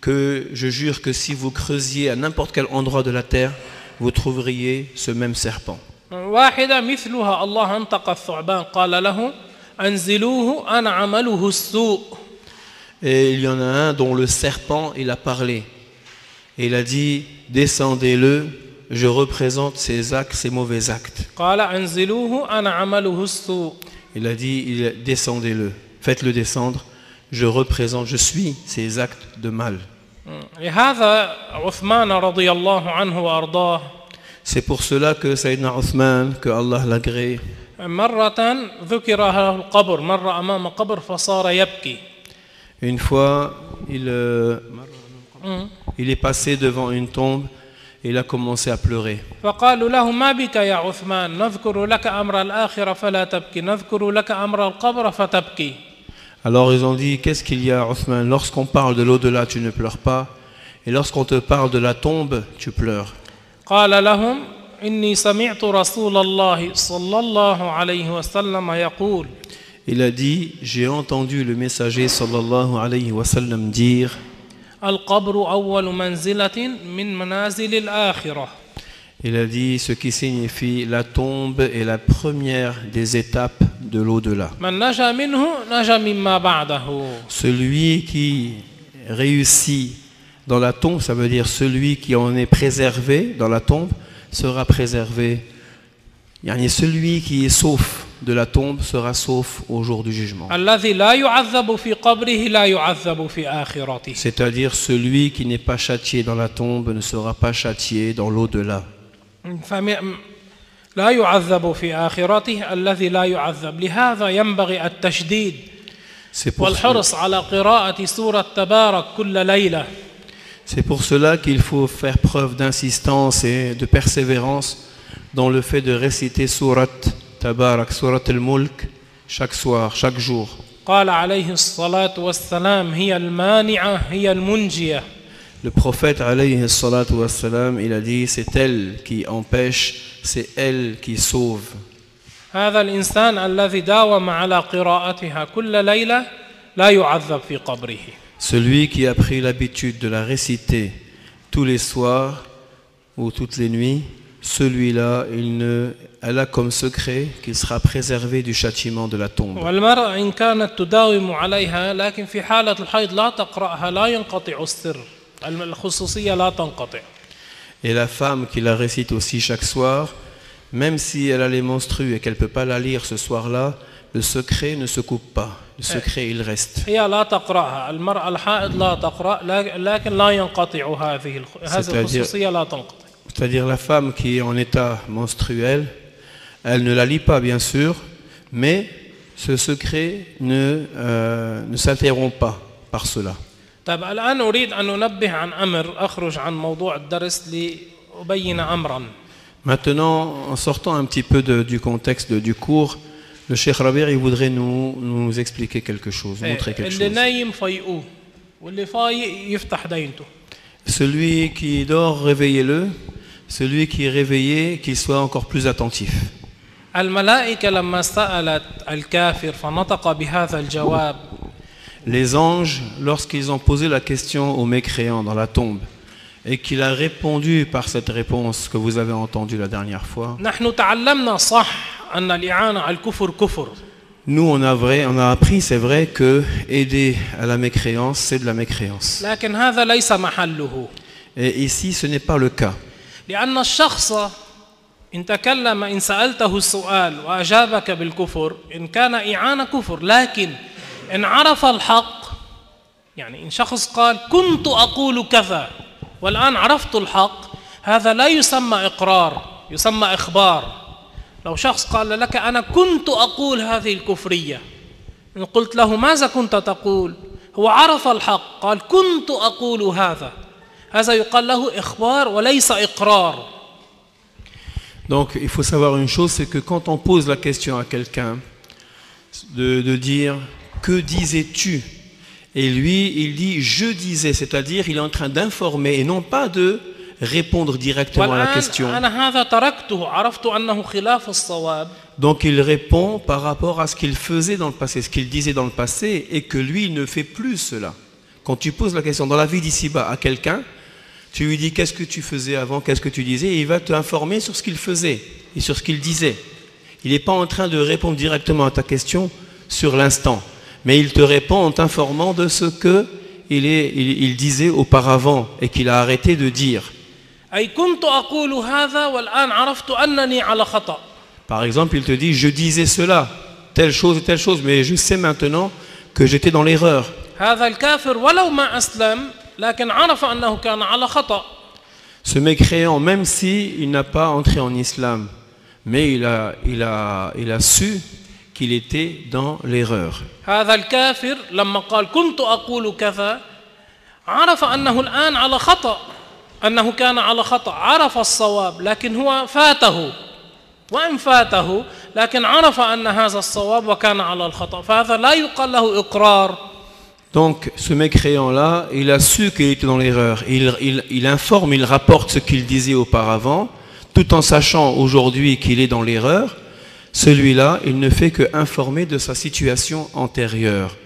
que je jure que si vous creusiez à n'importe quel endroit de la terre, vous trouveriez ce même serpent. واحدة مثلها الله انتقى الثعبان قال له أنزلوه أنا عمله السوء. Et il y en a un dont le serpent, il a parlé. Et il a dit, descendez-le, je représente ses actes, ses mauvais actes. قال أنزلوه أنا عمله السوء. Il a dit, descendez-le, faites-le descendre, je représente, je suis ses actes de mal. لهذا عثمان رضي الله عنه وأرضاه C'est pour cela que Sayyidina Uthman, que Allah l'agrée, مرة ذكر له القبر مر أمام قبر فصار يبكي. une fois, il est passé devant une tombe et il a commencé à pleurer. فقالوا له ما بك يا عثمان نذكر لك أمر الآخرة فلا تبكي نذكر لك أمر القبر فتبكي. Alors ils ont dit, qu'est-ce qu'il y a, Uthman? Lorsqu'on parle de l'au-delà, tu ne pleures pas, et lorsqu'on te parle de la tombe, tu pleures. قال لهم إني سمعت رسول الله صلى الله عليه وسلم يقول. Il a dit, j'ai entendu le messager sallallahu alayhi wa sallam dire, القبر أول منزلة من منازل الآخرة. il a dit, ce qui signifie la tombe est la première des étapes de l'au-delà. من نجا منه نجا مما بعده. Celui qui réussit dans la tombe, ça veut dire celui qui en est préservé dans la tombe, sera préservé. Yani celui qui est sauf de la tombe sera sauf au jour du jugement. الذي لا يعذب في قبره لا يعذب في آخرته. C'est-à-dire celui qui n'est pas châtié dans la tombe ne sera pas châtié dans l'au-delà. لا يعذب في آخرته الذي لا يعذب. لهذا ينبغي التشديد والحرص على قراءة سورة تبارك كل ليلة. C'est pour cela qu'il faut faire preuve d'insistance et de persévérance dans le fait de réciter Surat Tabarak, Surat al-Mulk, chaque soir, chaque jour. قال عليه الصلاة والسلام هي المانعة هي المنجية. Le prophète alayhi salatu wassalam, il a dit, c'est elle qui empêche, c'est elle qui sauve. هذا الإنسان الذي داوم على قراءتها كل ليلة لا يعذب في قبره. Celui qui a pris l'habitude de la réciter tous les soirs ou toutes les nuits, celui-là, elle a comme secret qu'il sera préservé du châtiment de la tombe. والمرأة إن كانت تداوم عليها لكن في حالة الحيض لا تقرأها لا ينقطع السر. الخصوصية لا تنقطع. Et la femme qui la récite aussi chaque soir, même si elle a les menstrues et qu'elle ne peut pas la lire ce soir-là, le secret ne se coupe pas. Le secret, il reste. هي لا تقرأها المرأة الحائض لا تقرأ لكن لا ينقطع هذه الخصوصية لا تنقطع. C'est-à-dire la femme qui est en état menstruel, elle ne la lit pas bien sûr, mais ce secret ne s'interrompt pas par cela. طيب الآن أريد أن ننبه عن أمر أخرج عن موضوع الدرس لأبين أمرا. Maintenant, en sortant un petit peu du contexte du cours, le Cheikh Rabi' il voudrait nous expliquer quelque chose, montrer quelque اللي chose. نايم فيقوه واللي فايق يفتح دينته. Celui qui dort, réveillez-le. Celui qui est réveillé, qu'il soit encore plus attentif. الملائكة لما سألت الكافر فنطق بهذا الجواب. Les anges, lorsqu'ils ont posé la question au mécréant dans la tombe, et qu'il a répondu par cette réponse que vous avez entendue la dernière fois, نحن تعلمنا صح أن الإعانة على الكفر كفر. nous on a appris, c'est vrai, que aider à la mécréance, c'est de la mécréance. لكن هذا ليس محله. Et ici, ce n'est pas le cas. لأن الشخص إن تكلم إن سألته السؤال وأجابك بالكفر إن كان إعانة كفر، لكن إن عرف الحق يعني إن شخص قال كنت أقول كذا والآن عرفت الحق هذا لا يسمى إقرار، يسمى إخبار. لو شخص قال لك أنا كنت أقول هذه الكفرية، إن قلت له ماذا كنت تقول؟ هو عرف الحق قال كنت أقول هذا يقال له إخبار وليس إقرار. Donc il faut savoir une chose, c'est que quand on pose la question à quelqu'un de dire que disais-tu, et lui il dit je disais, c'est-à-dire il est en train d'informer et non pas de répondre directement à la question. Donc il répond par rapport à ce qu'il faisait dans le passé, ce qu'il disait dans le passé, et que lui il ne fait plus cela. Quand tu poses la question dans la vie d'ici-bas à quelqu'un, tu lui dis qu'est-ce que tu faisais avant, qu'est-ce que tu disais, et il va t'informer sur ce qu'il faisait et sur ce qu'il disait. Il n'est pas en train de répondre directement à ta question sur l'instant, mais il te répond en t'informant de ce qu'il disait auparavant et qu'il a arrêté de dire. Par exemple, il te dit je disais cela, telle chose et telle chose, mais je sais maintenant que j'étais dans l'erreur. Ce mécréant, même s'il n'a pas entré en islam, mais il a su qu'il était dans l'erreur. هذا الكافر لما قال كنت أقول كذا عرف أنه الآن على خطأ، أنه كان على خطأ، عرف الصواب لكن هو فاته، وإن فاته لكن عرف أن هذا الصواب وكان على الخطأ، فهذا لا يقال له إقرار. Donc ce mécréant-là, il a su qu'il était dans l'erreur. Il informe, il rapporte ce qu'il disait auparavant, tout en sachant aujourd'hui qu'il est dans l'erreur. Celui-là, il ne fait que informer de sa situation antérieure.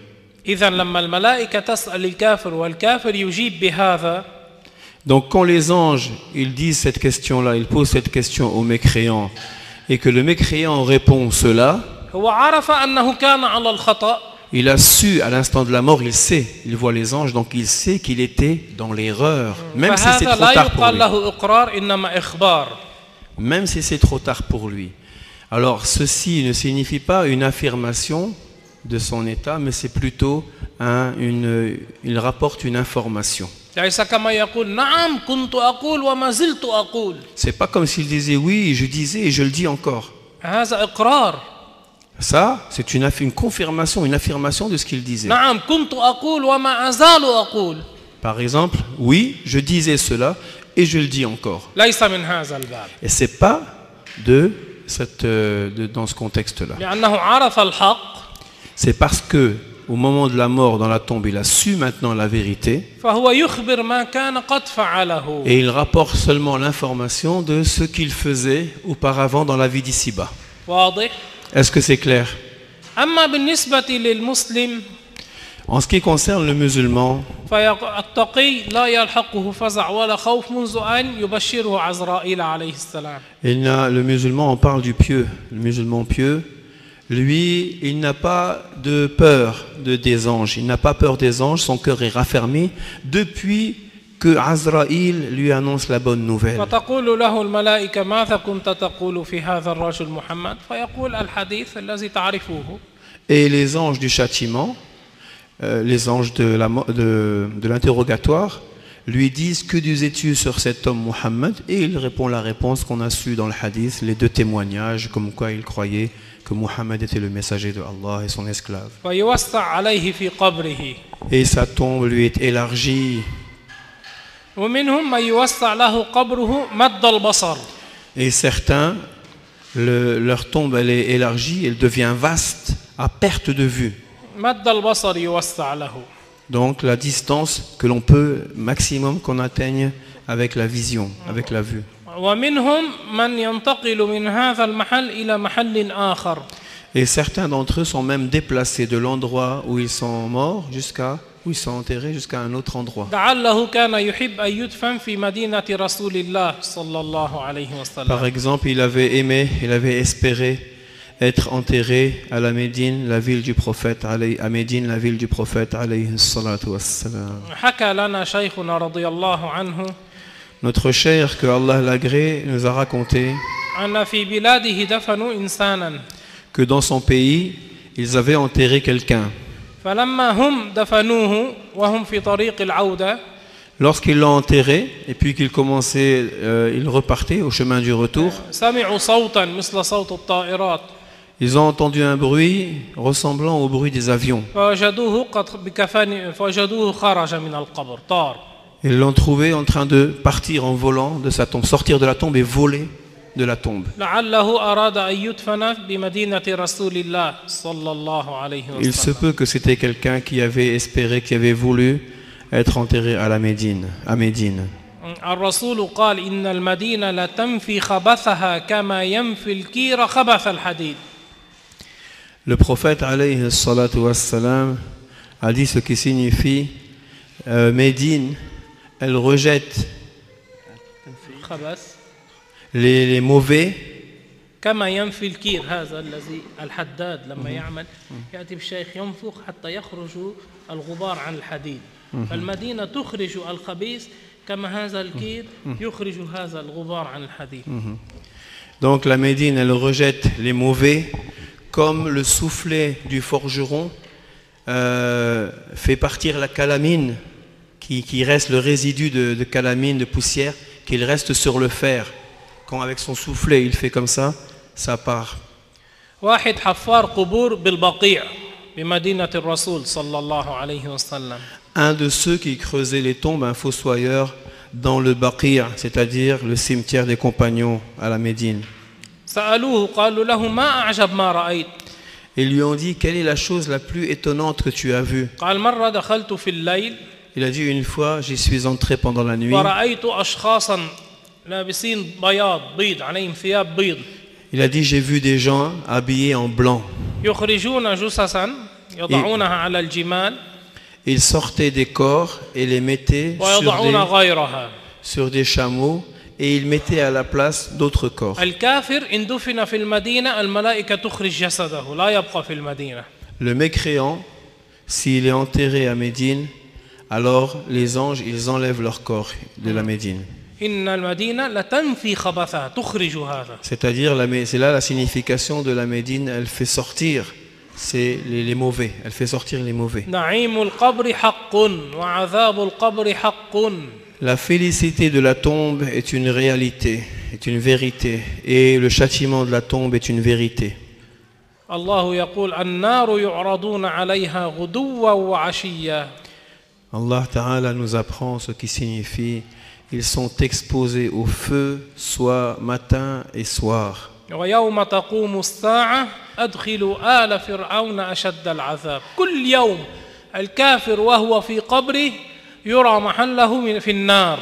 Donc quand les anges ils disent cette question-là, ils posent cette question au mécréant, et que le mécréant répond cela, il a su à l'instant de la mort, il sait, il voit les anges, donc il sait qu'il était dans l'erreur, même si c'est trop tard pour lui. Même si c'est trop tard pour lui. Alors ceci ne signifie pas une affirmation de son état, mais c'est plutôt il rapporte une information. C'est pas comme s'il disait oui, je disais et je le dis encore. Ça, c'est une confirmation, une affirmation de ce qu'il disait. Par exemple, oui, je disais cela et je le dis encore. Et c'est pas dans ce contexte-là. C'est parce que au moment de la mort dans la tombe, il a su maintenant la vérité. Et il rapporte seulement l'information de ce qu'il faisait auparavant dans la vie d'ici-bas. Est-ce que c'est clair? En ce qui concerne le musulman, le musulman, on parle du pieux, le musulman pieux, lui, il n'a pas de peur des anges, il n'a pas peur des anges, son cœur est raffermi depuis que Azraïl lui annonce la bonne nouvelle. Et les anges du châtiment, les anges de l'interrogatoire, lui disent que disais-tu sur cet homme Muhammad? Et il répond la réponse qu'on a su dans le hadith, les deux témoignages, comme quoi il croyait que Muhammad était le messager de Allah et son esclave. فيوسع عليه في قبره Et sa tombe lui est élargie. ومنهم من يوسع له قبره مد البصر. Et certains, leur tombe elle est élargie, elle devient vaste à perte de vue. مد البصر يوسع له. Donc la distance que l'on peut, maximum qu'on atteigne avec la vision, avec la vue. ومنهم من ينتقل من هذا المحل إلى محل آخر. Et certains d'entre eux sont même déplacés de l'endroit où ils sont morts jusqu'à où ils sont enterrés jusqu'à un autre endroit. لعله كان يحب أن يدفن في مدينة رسول الله صلى الله عليه Par وسلم. exemple, il avait espéré être enterré à la Médine, la ville du prophète, à Médine, la ville du prophète, alayhi salatu wassalam. حكى لنا شيخنا رضي الله عنه Notre cher, que Allah l'agrée, nous a raconté أن في بلاده دفنوا إنسانا que dans son pays, ils avaient enterré quelqu'un. فلما هم دفنوه وهم في طريق العودة Lorsqu'ils l'ont enterré, et puis qu'ils commençaient, ils repartaient au chemin du retour, سمعوا صوتا مثل صوت الطائرات ils ont entendu un bruit ressemblant au bruit des avions. فوجدوه فوجدوه خرج من القبر طار. Ils l'ont trouvé en train de partir en volant de sa tombe, sortir de la tombe et voler de la tombe. لعله أراد أن يدفن بمدينة رسول الله صلى الله عليه Il se وسلم. peut que c'était quelqu'un qui avait espéré, qui avait voulu être enterré à la Médine, à Médine. الرسول قال إن المدينة لا تنفي خبثها كما ينفي الكير خبث الحديد. Le prophète alayhi salatu wassalam a dit ce qui signifie Médine, elle rejette خبث les mauvais كما ينفي الكير هذا الذي الحداد لما يعمل يأتي بالشيخ ينفخ حتى يخرج الغبار عن الحديد. فالمدينة تخرج الخبيث كما هذا الكير يخرج هذا الغبار عن الحديد. Donc la Médine, elle rejette les mauvais comme le soufflet du forgeron fait partir la calamine qui reste, le résidu de calamine, de poussière, qu'il reste sur le fer. Quand avec son soufflet il fait comme ça part. واحد حفار قبور بالبقيع بمدينة الرسول صلى الله عليه وسلم. Un de ceux qui creusaient les tombes, un fossoyeur dans le Baqi', c'est-à-dire le cimetière des compagnons à la Médine. سألوه قالوا له ما أعجب ما رأيت. Ils lui ont dit, quelle est la chose la plus étonnante que tu as vue? قال مرة دخلت في الليل Il a dit, une fois, j'y suis entré pendant la nuit. ورأيت أشخاصا لابسين بيض عليهم ثياب بيض. Il a dit, j'ai vu des gens habillés en blanc. يخرجون جثثا يضعونها على الجمال Ils sortaient des corps et les mettaient ويضعون غيرها. sur des chameaux et ils mettaient à la place d'autres corps. الكافر إن دفن في المدينة الملائكة تخرج جسده لا يبقى في المدينة. Le mécréant, s'il est enterré à Médine, alors les anges, ils enlèvent leur corps de la Médine. إن المدينة لتنفي خبثها تخرج هذا. C'est-à-dire, c'est là la signification de la Médine, elle fait sortir les mauvais, elle fait sortir les mauvais. نعيم القبر حق وعذاب القبر حق. La félicité de la tombe est une réalité, est une vérité, et le châtiment de la tombe est une vérité. الله يقول النار يعرضون عليها غدوا وعشيا. Allah Ta'ala nous apprend ce qui signifie ils sont exposés au feu soit matin et soir. ويوم تقوم الساعة أدخلوا آل فرعون أشد العذاب. كل يوم الكافر وهو في قبره يرى محله في النار.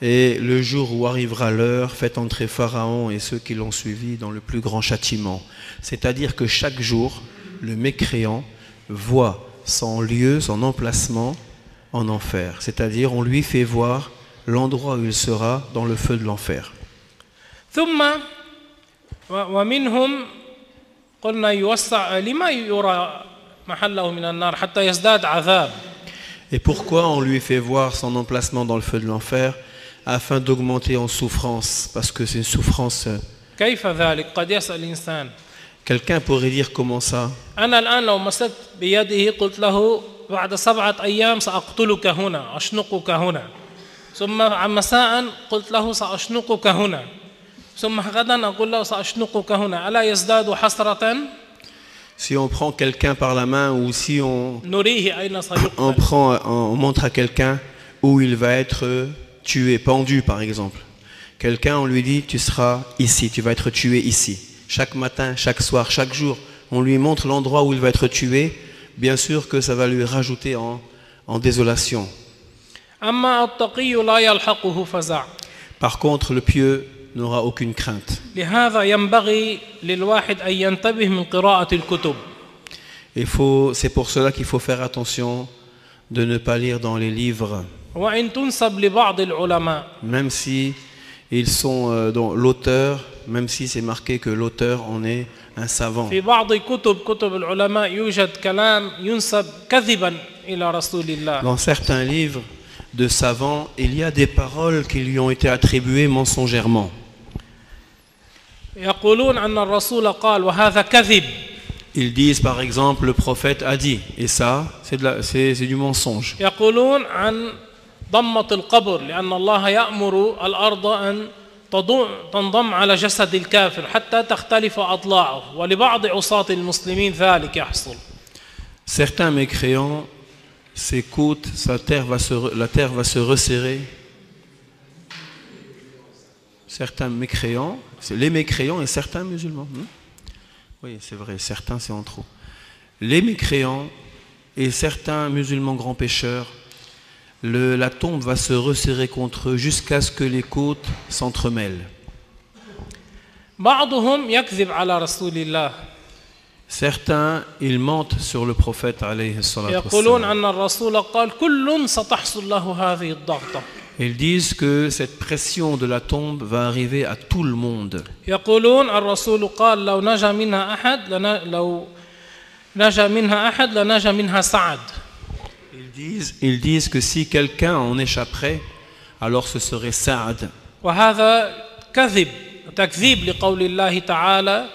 Et le jour où arrivera l'heure, faites entrer Pharaon et ceux qui l'ont suivi dans le plus grand châtiment. C'est-à-dire que chaque jour, le mécréant voit son lieu, son emplacement en enfer. C'est-à-dire on lui fait voir l'endroit où il sera dans le feu de l'enfer. ثم ومنهم قلنا يوسع لما يرى محله من النار حتى يزداد عذاب. Et pourquoi on lui fait voir son emplacement dans le feu de l'enfer? Afin d'augmenter en souffrance, parce que c'est une souffrance. كيف ذلك؟ قد يسأل الإنسان. Quelqu'un pourrait dire comment ça? أنا الآن لو مسكت بيده قلت له بعد 7 أيام سأقتلك هنا أشنقك هنا ثم مساء قلت له سأشنقك هنا ثم غدا أقول له سأشنقك هنا ألا يزداد حسرة؟ Si on prend quelqu'un par la main ou si on نريه أين سيقتل. on montre à quelqu'un où il va être tué, pendu par exemple. Quelqu'un, on lui dit, tu seras ici, tu vas être tué ici. Chaque matin, chaque soir, chaque jour, on lui montre l'endroit où il va être tué. Bien sûr que ça va lui rajouter en désolation. أما التقي لا يلحقه فزع. Par contre, le pieux n'aura aucune crainte. لهذا ينبغي للواحد أن ينتبه من قراءة الكتب. C'est pour cela qu'il faut faire attention de ne pas lire dans les livres. وإن تنسب لبعض العلماء. Même si ils sont dans l'auteur, même si c'est marqué que l'auteur en est un savant. في بعض كتب العلماء يوجد كلام ينسب كذبا إلى رسول الله. Dans certains livres de savants, il y a des paroles qui lui ont été attribuées mensongèrement. يقولون أن الرسول قال وهذا كذب. Ils disent par exemple le prophète a dit, et ça c'est du mensonge. يقولون عن ضمة القبر لأن الله يأمر الأرض أن تنضم على جسد الكافر حتى تختلف أضلاعه ولبعض عصاة المسلمين ذلك يحصل. Certains mécréants s'écoutent, la terre va se resserrer. Certains mécréants, c'est les mécréants et certains musulmans. Oui, c'est vrai, certains c'est en trop. Les mécréants et certains musulmans grands pécheurs, la tombe va se resserrer contre eux jusqu'à ce que les côtes s'entremêlent. بعضهم يكذب على رسول الله. Certains, ils mentent sur le prophète alayhi salatu يقولون wassalam. أن الرسول قال كل ستحصل له هذه الضغطة. Ils disent que cette pression de la tombe va arriver à tout le monde. يقولون الرسول قال لو نجا لنجا منها سعد. Ils disent que si quelqu'un en échapperait, alors ce serait Saad. وهذا كذب تكذيب لقول الله تعالى.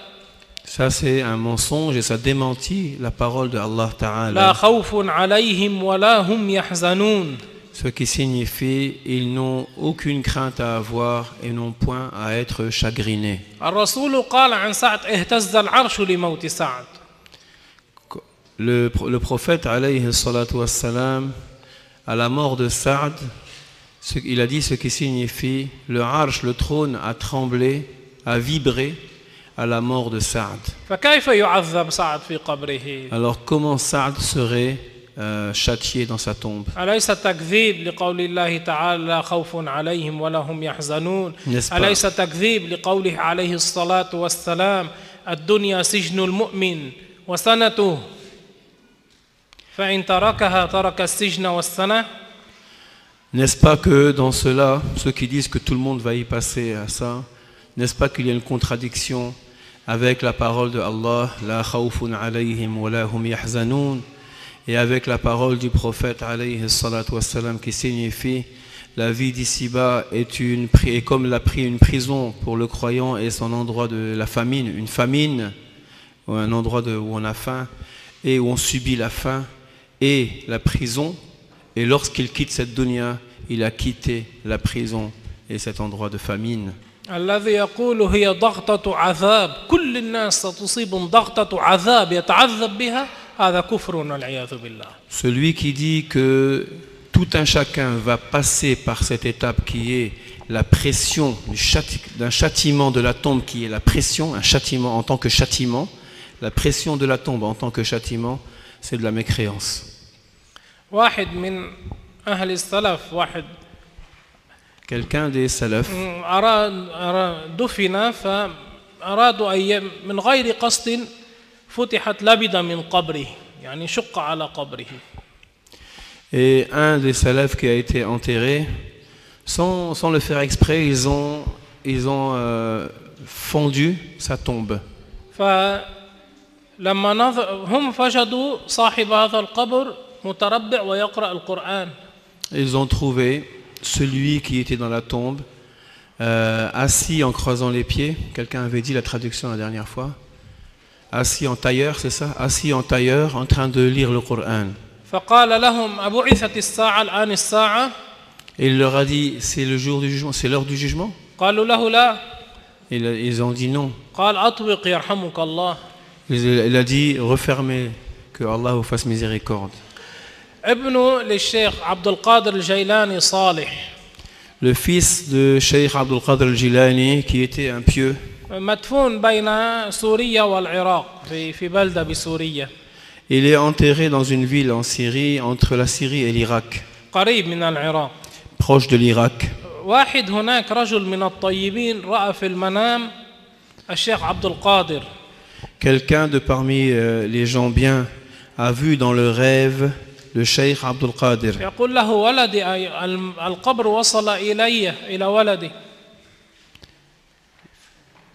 Ça c'est un mensonge et ça démentit la parole de Allah لا Ta'ala. خوف عليهم ولا هم يحزنون. Ce qui signifie ils n'ont aucune crainte à avoir et n'ont point à être chagrinés. الرسول قال عن سعد اهتز العرش لموت سعد. Le prophète alayhi salatu wassalam, à la mort de Saad, il a dit ce qui signifie le arsh, le trône a tremblé, a vibré à la mort de Saad. فكيف يعذب سعد في قبره؟ Alors comment Saad serait châtié dans sa tombe? أليس تكذيب لقول الله تعالى لا خوف عليهم ولا هم يحزنون؟ أليس تكذيب لقوله عليه الصلاة والسلام الدنيا سجن المؤمن وسنته فإن تركها ترك السجن والسنة؟ N'est-ce pas que dans cela, ceux qui disent que tout le monde va y passer à ça, n'est-ce pas qu'il y a une contradiction avec la parole de Allah, la khawfun alayhim wa la hum yahzanun, et avec la parole du prophète alayhi salatu wassalam qui signifie la vie d'ici-bas est comme une prison pour le croyant et son endroit de la famine, une famine, ou un endroit où on a faim et où on subit la faim et la prison. Et lorsqu'il quitte cette dunya, il a quitté la prison et cet endroit de famine. الذي يقول هي ضغطة عذاب كل الناس ستصيبهم ضغطة عذاب يتعذب بها هذا كفر والعياذ بالله. Celui qui dit que tout un chacun va passer par cette étape qui est la pression d'un châtiment de la tombe, qui est la pression, un châtiment en tant que châtiment, la pression de la tombe en tant que châtiment, c'est de la mécréance. واحد من أهل السلف واحد Quelqu'un des salafs, دفن فأرادوا أن من غير قصد فتحت لبدة من قبره يعني شق على قبره. et un des salafs qui a été enterré, sans le faire exprès, ils ont fendu sa tombe. فلما هم فجدوا صاحب هذا القبر متربع ويقرأ القرآن. Ils ont trouvé celui qui était dans la tombe, assis en croisant les pieds. Quelqu'un avait dit la traduction la dernière fois. assis en tailleur, c'est ça? Assis en tailleur en train de lire le Coran. فقال لهم أبعثت الساعة الآن الساعة؟ Et il leur a dit, c'est le jour du jugement, c'est l'heure du jugement? قالوا له لا. Et ils ont dit non. قال أطبق يرحمك الله. Il a dit, refermez, que Allah vous fasse miséricorde. ابنه للشيخ عبد القادر الجيلاني صالح. Le fils de Cheikh Abdul Qadir al-Jilani, qui était un pieux, مدفون بين سوريا والعراق في بلدة بسوريا. il est enterré dans une ville en Syrie, entre la Syrie et l'Irak, قريب من العراق. proche de l'Irak. واحد هناك رجل من الطيبين رأى في المنام الشيخ عبد القادر. Quelqu'un de parmi les gens bien a vu dans le rêve le Cheikh Abdul Qadir. يقول له ولدي القبر وصل إلى ولدي.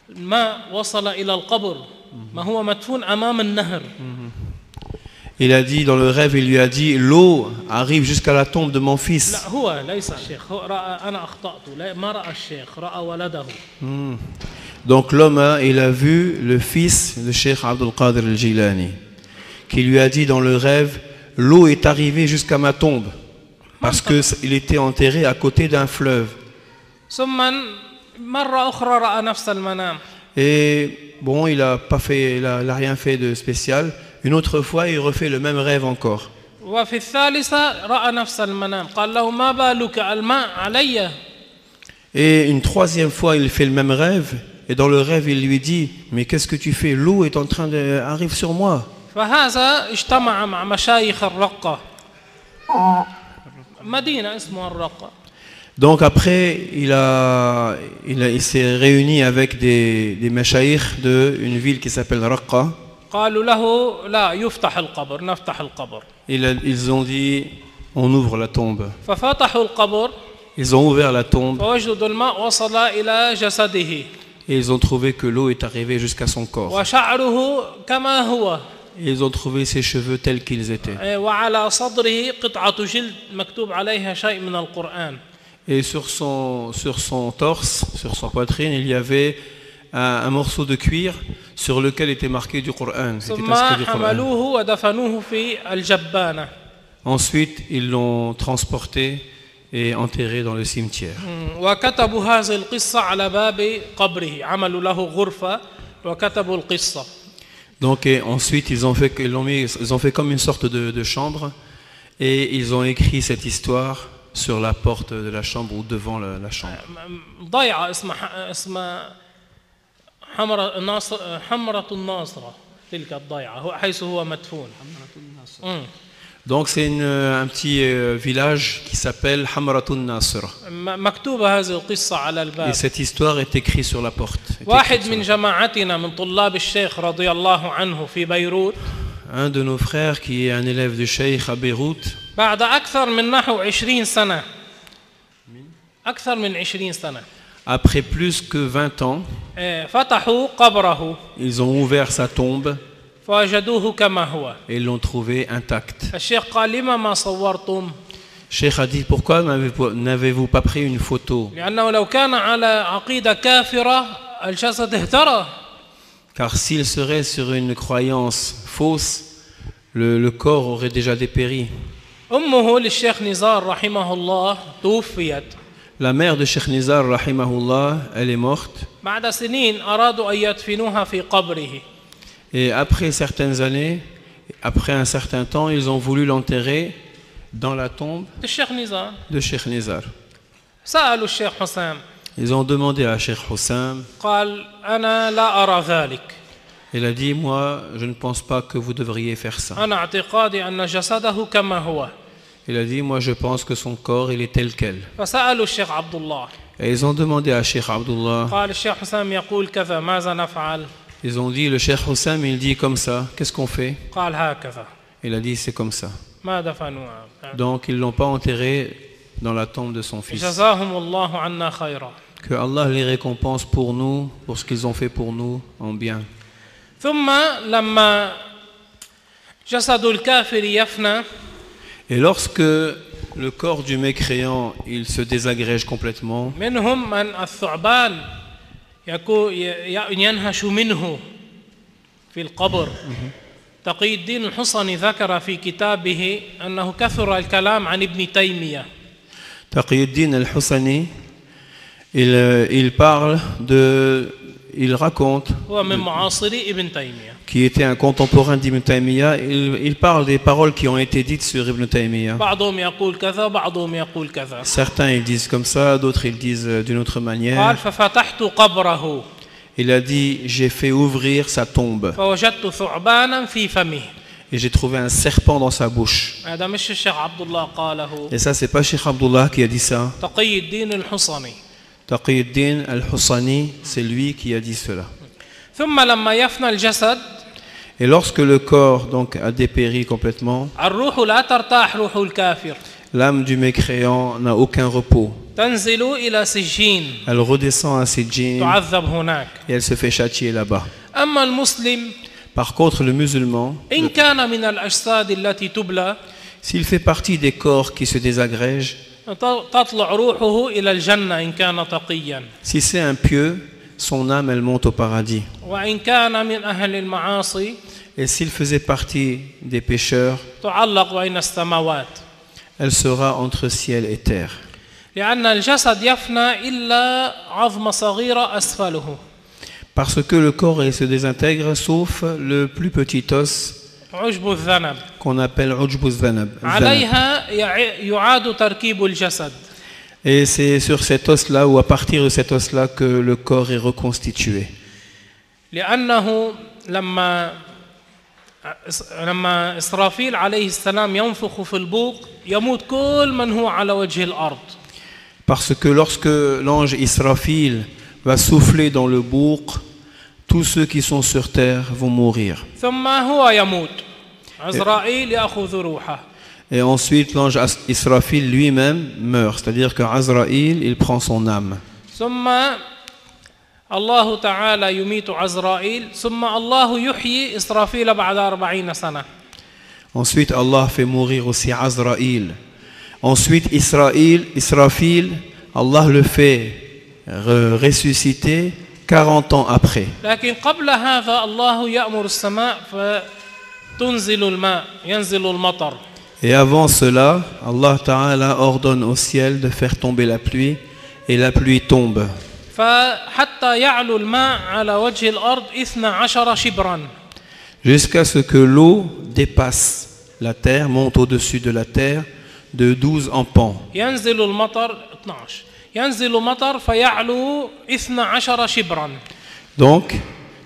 الماء وصل إلى القبر ما هو مدفون أمام النهر. Il a dit, dans le rêve, il lui a dit, l'eau arrive jusqu'à la tombe de mon fils. لا هو ليس الشيخ هو رأى أنا أخطأت لا ما رأى الشيخ رأى ولده. Donc l'homme, il a vu le fils de Cheikh Abdul Qadir al-Jilani, qui lui a dit dans le rêve, l'eau est arrivée jusqu'à ma tombe, parce qu'il était enterré à côté d'un fleuve. ثم مرة أخرى رأى نفس المنام. Et bon, il a rien fait de spécial. Une autre fois, il refait le même rêve encore. وفي الثالثة رأى نفس المنام قال له ما بالك الماء علي. Et une troisième fois, il fait le même rêve. Et dans le rêve, il lui dit, mais qu'est-ce que tu fais? L'eau est en train d'arriver sur moi. فهذا اجتمع مع مشايخ الرقة. مدينة اسمها الرقة. Donc après, il s'est réuni avec des mashayikh d'une ville qui s'appelle Raqqa. قالوا له لا يفتح القبر نفتح القبر. Ils ont dit, on ouvre la tombe. ففتحوا القبر. Ils ont ouvert la tombe. فوجدوا الماء وصل إلى جسده. Et ils ont trouvé que l'eau est arrivée jusqu'à son corps. وشعره كما هو. Et ils ont trouvé ses cheveux tels qu'ils étaient. وعلى صدره قطعة جلد مكتوب عليها شيء من القرآن. Et sur son torse, sur sa poitrine, il y avait un morceau de cuir sur lequel était marqué du Coran. Ensuite, ils l'ont transporté et enterré dans le cimetière. Donc, et ensuite, ils ont fait comme une sorte de chambre et ils ont écrit cette histoire sur la porte de la chambre ou devant la chambre. Donc c'est un petit village qui s'appelle Hamratun Nasr. Et cette histoire est écrite sur la porte. Un de nos frères qui est un élève du Cheikh à Beyrouth, après plus que 20 ans, ils ont ouvert sa tombe et ils l'ont trouvé intact. Cheikh a dit, pourquoi n'avez-vous pas pris une photo? Car s'il serait sur une croyance fausse, le corps aurait déjà dépéri. La mère de Cheikh Nizar, rahimahullah, elle est morte. Et après certaines années, après un certain temps, ils ont voulu l'enterrer dans la tombe de Cheikh Nizar. Ils ont demandé à Cheikh Hussam. Il a dit, moi, je ne pense pas que vous devriez faire ça. Il a dit, moi, je pense que son corps, il est tel quel. Et ils ont demandé à Cheikh Abdullah. Ils ont dit, le Cheikh Hussam, il dit comme ça, qu'est-ce qu'on fait? Il a dit, c'est comme ça. Donc, ils ne l'ont pas enterré dans la tombe de son fils. Que Allah les récompense pour nous, pour ce qu'ils ont fait pour nous en bien. Et lorsque le corps du mécréant, il se désagrège complètement, في القبر. تقي الدين الحصني ذكر في كتابه أنه كثر الكلام عن ابن تيمية. Taqiyuddin al-Husani, il raconte, هو من معاصري ابن تيمية. qui était un contemporain d'Ibn Taymiyyah, il parle des paroles qui ont été dites sur Ibn Taymiyyah. بعضهم يقول كذا بعضهم يقول كذا. Certains ils disent comme ça, d'autres ils disent d'une autre manière. قال ففتحت قبره. Il a dit, j'ai fait ouvrir sa tombe فوجدت ثعبانا في فمه. et j'ai trouvé un serpent dans sa bouche. هذا مش الشيخ عبد الله قاله. Et ça, c'est pas Cheikh Abdullah qui a dit ça. تقي الدين الحصني. Taqiyuddin al-Husani, c'est lui qui a dit cela. ثم لما يفنى الجسد Et lorsque le corps donc a dépéri complètement, الروح لا ترتاح روح الكافر. l'âme du mécréant n'a aucun repos. تنزل إلى سجين. Elle redescend à Sijin تعذب هناك. et elle se fait châtier là-bas. أما المسلم Par contre, le musulman, إن كان من الأجساد التي تبلى s'il fait partie des corps qui se désagrègent, تطلع روحه إلى الجنة إن كان تقيا. si c'est un pieux, son âme elle monte au paradis. وإن كان من أهل المعاصي Et s'il faisait partie des pécheurs, تعلق بين السماوات. elle sera entre ciel et terre. لأن الجسد يفنى إلا عظم صغيرة أسفله. Parce que le corps il se désintègre, sauf le plus petit os عجب الذنب. qu'on appelle Ujbu Dhanab. عليها يعاد تركيب الجسد. Et c'est sur cet os-là, ou à partir de cet os-là, que le corps est reconstitué. لأنه لما إسرافيل عليه السلام ينفخ في البوق يموت كل من هو على وجه الأرض. Parce que lorsque l'ange Israfil va souffler dans le bourg, tous ceux qui sont sur terre vont mourir. ثم هو يموت. عزرائيل يأخذ روحه. Et ensuite, l'ange Israfil lui-même meurt, c'est-à-dire qu'Azraïl, il prend son âme. ثم الله تعالى يميت عزرائيل ثم الله يحيي إسرافيل بعد 40 سنة. Ensuite, Allah fait mourir aussi Azraïl. Ensuite, Israfil, Allah le fait ressusciter 40 ans après. لكن قبل هذا الله يأمر السماء فتنزل الماء ينزل المطر. Et avant cela, Allah Ta'ala ordonne au ciel de faire tomber la pluie et la pluie tombe. فحتى يعلو الماء على وجه الأرض 12 شبرا. Jusqu'à ce que l'eau dépasse la terre, monte au-dessus de la terre de 12 empans. ينزل المطر 12. ينزل مطر فيعلو 12 شبرا. Donc,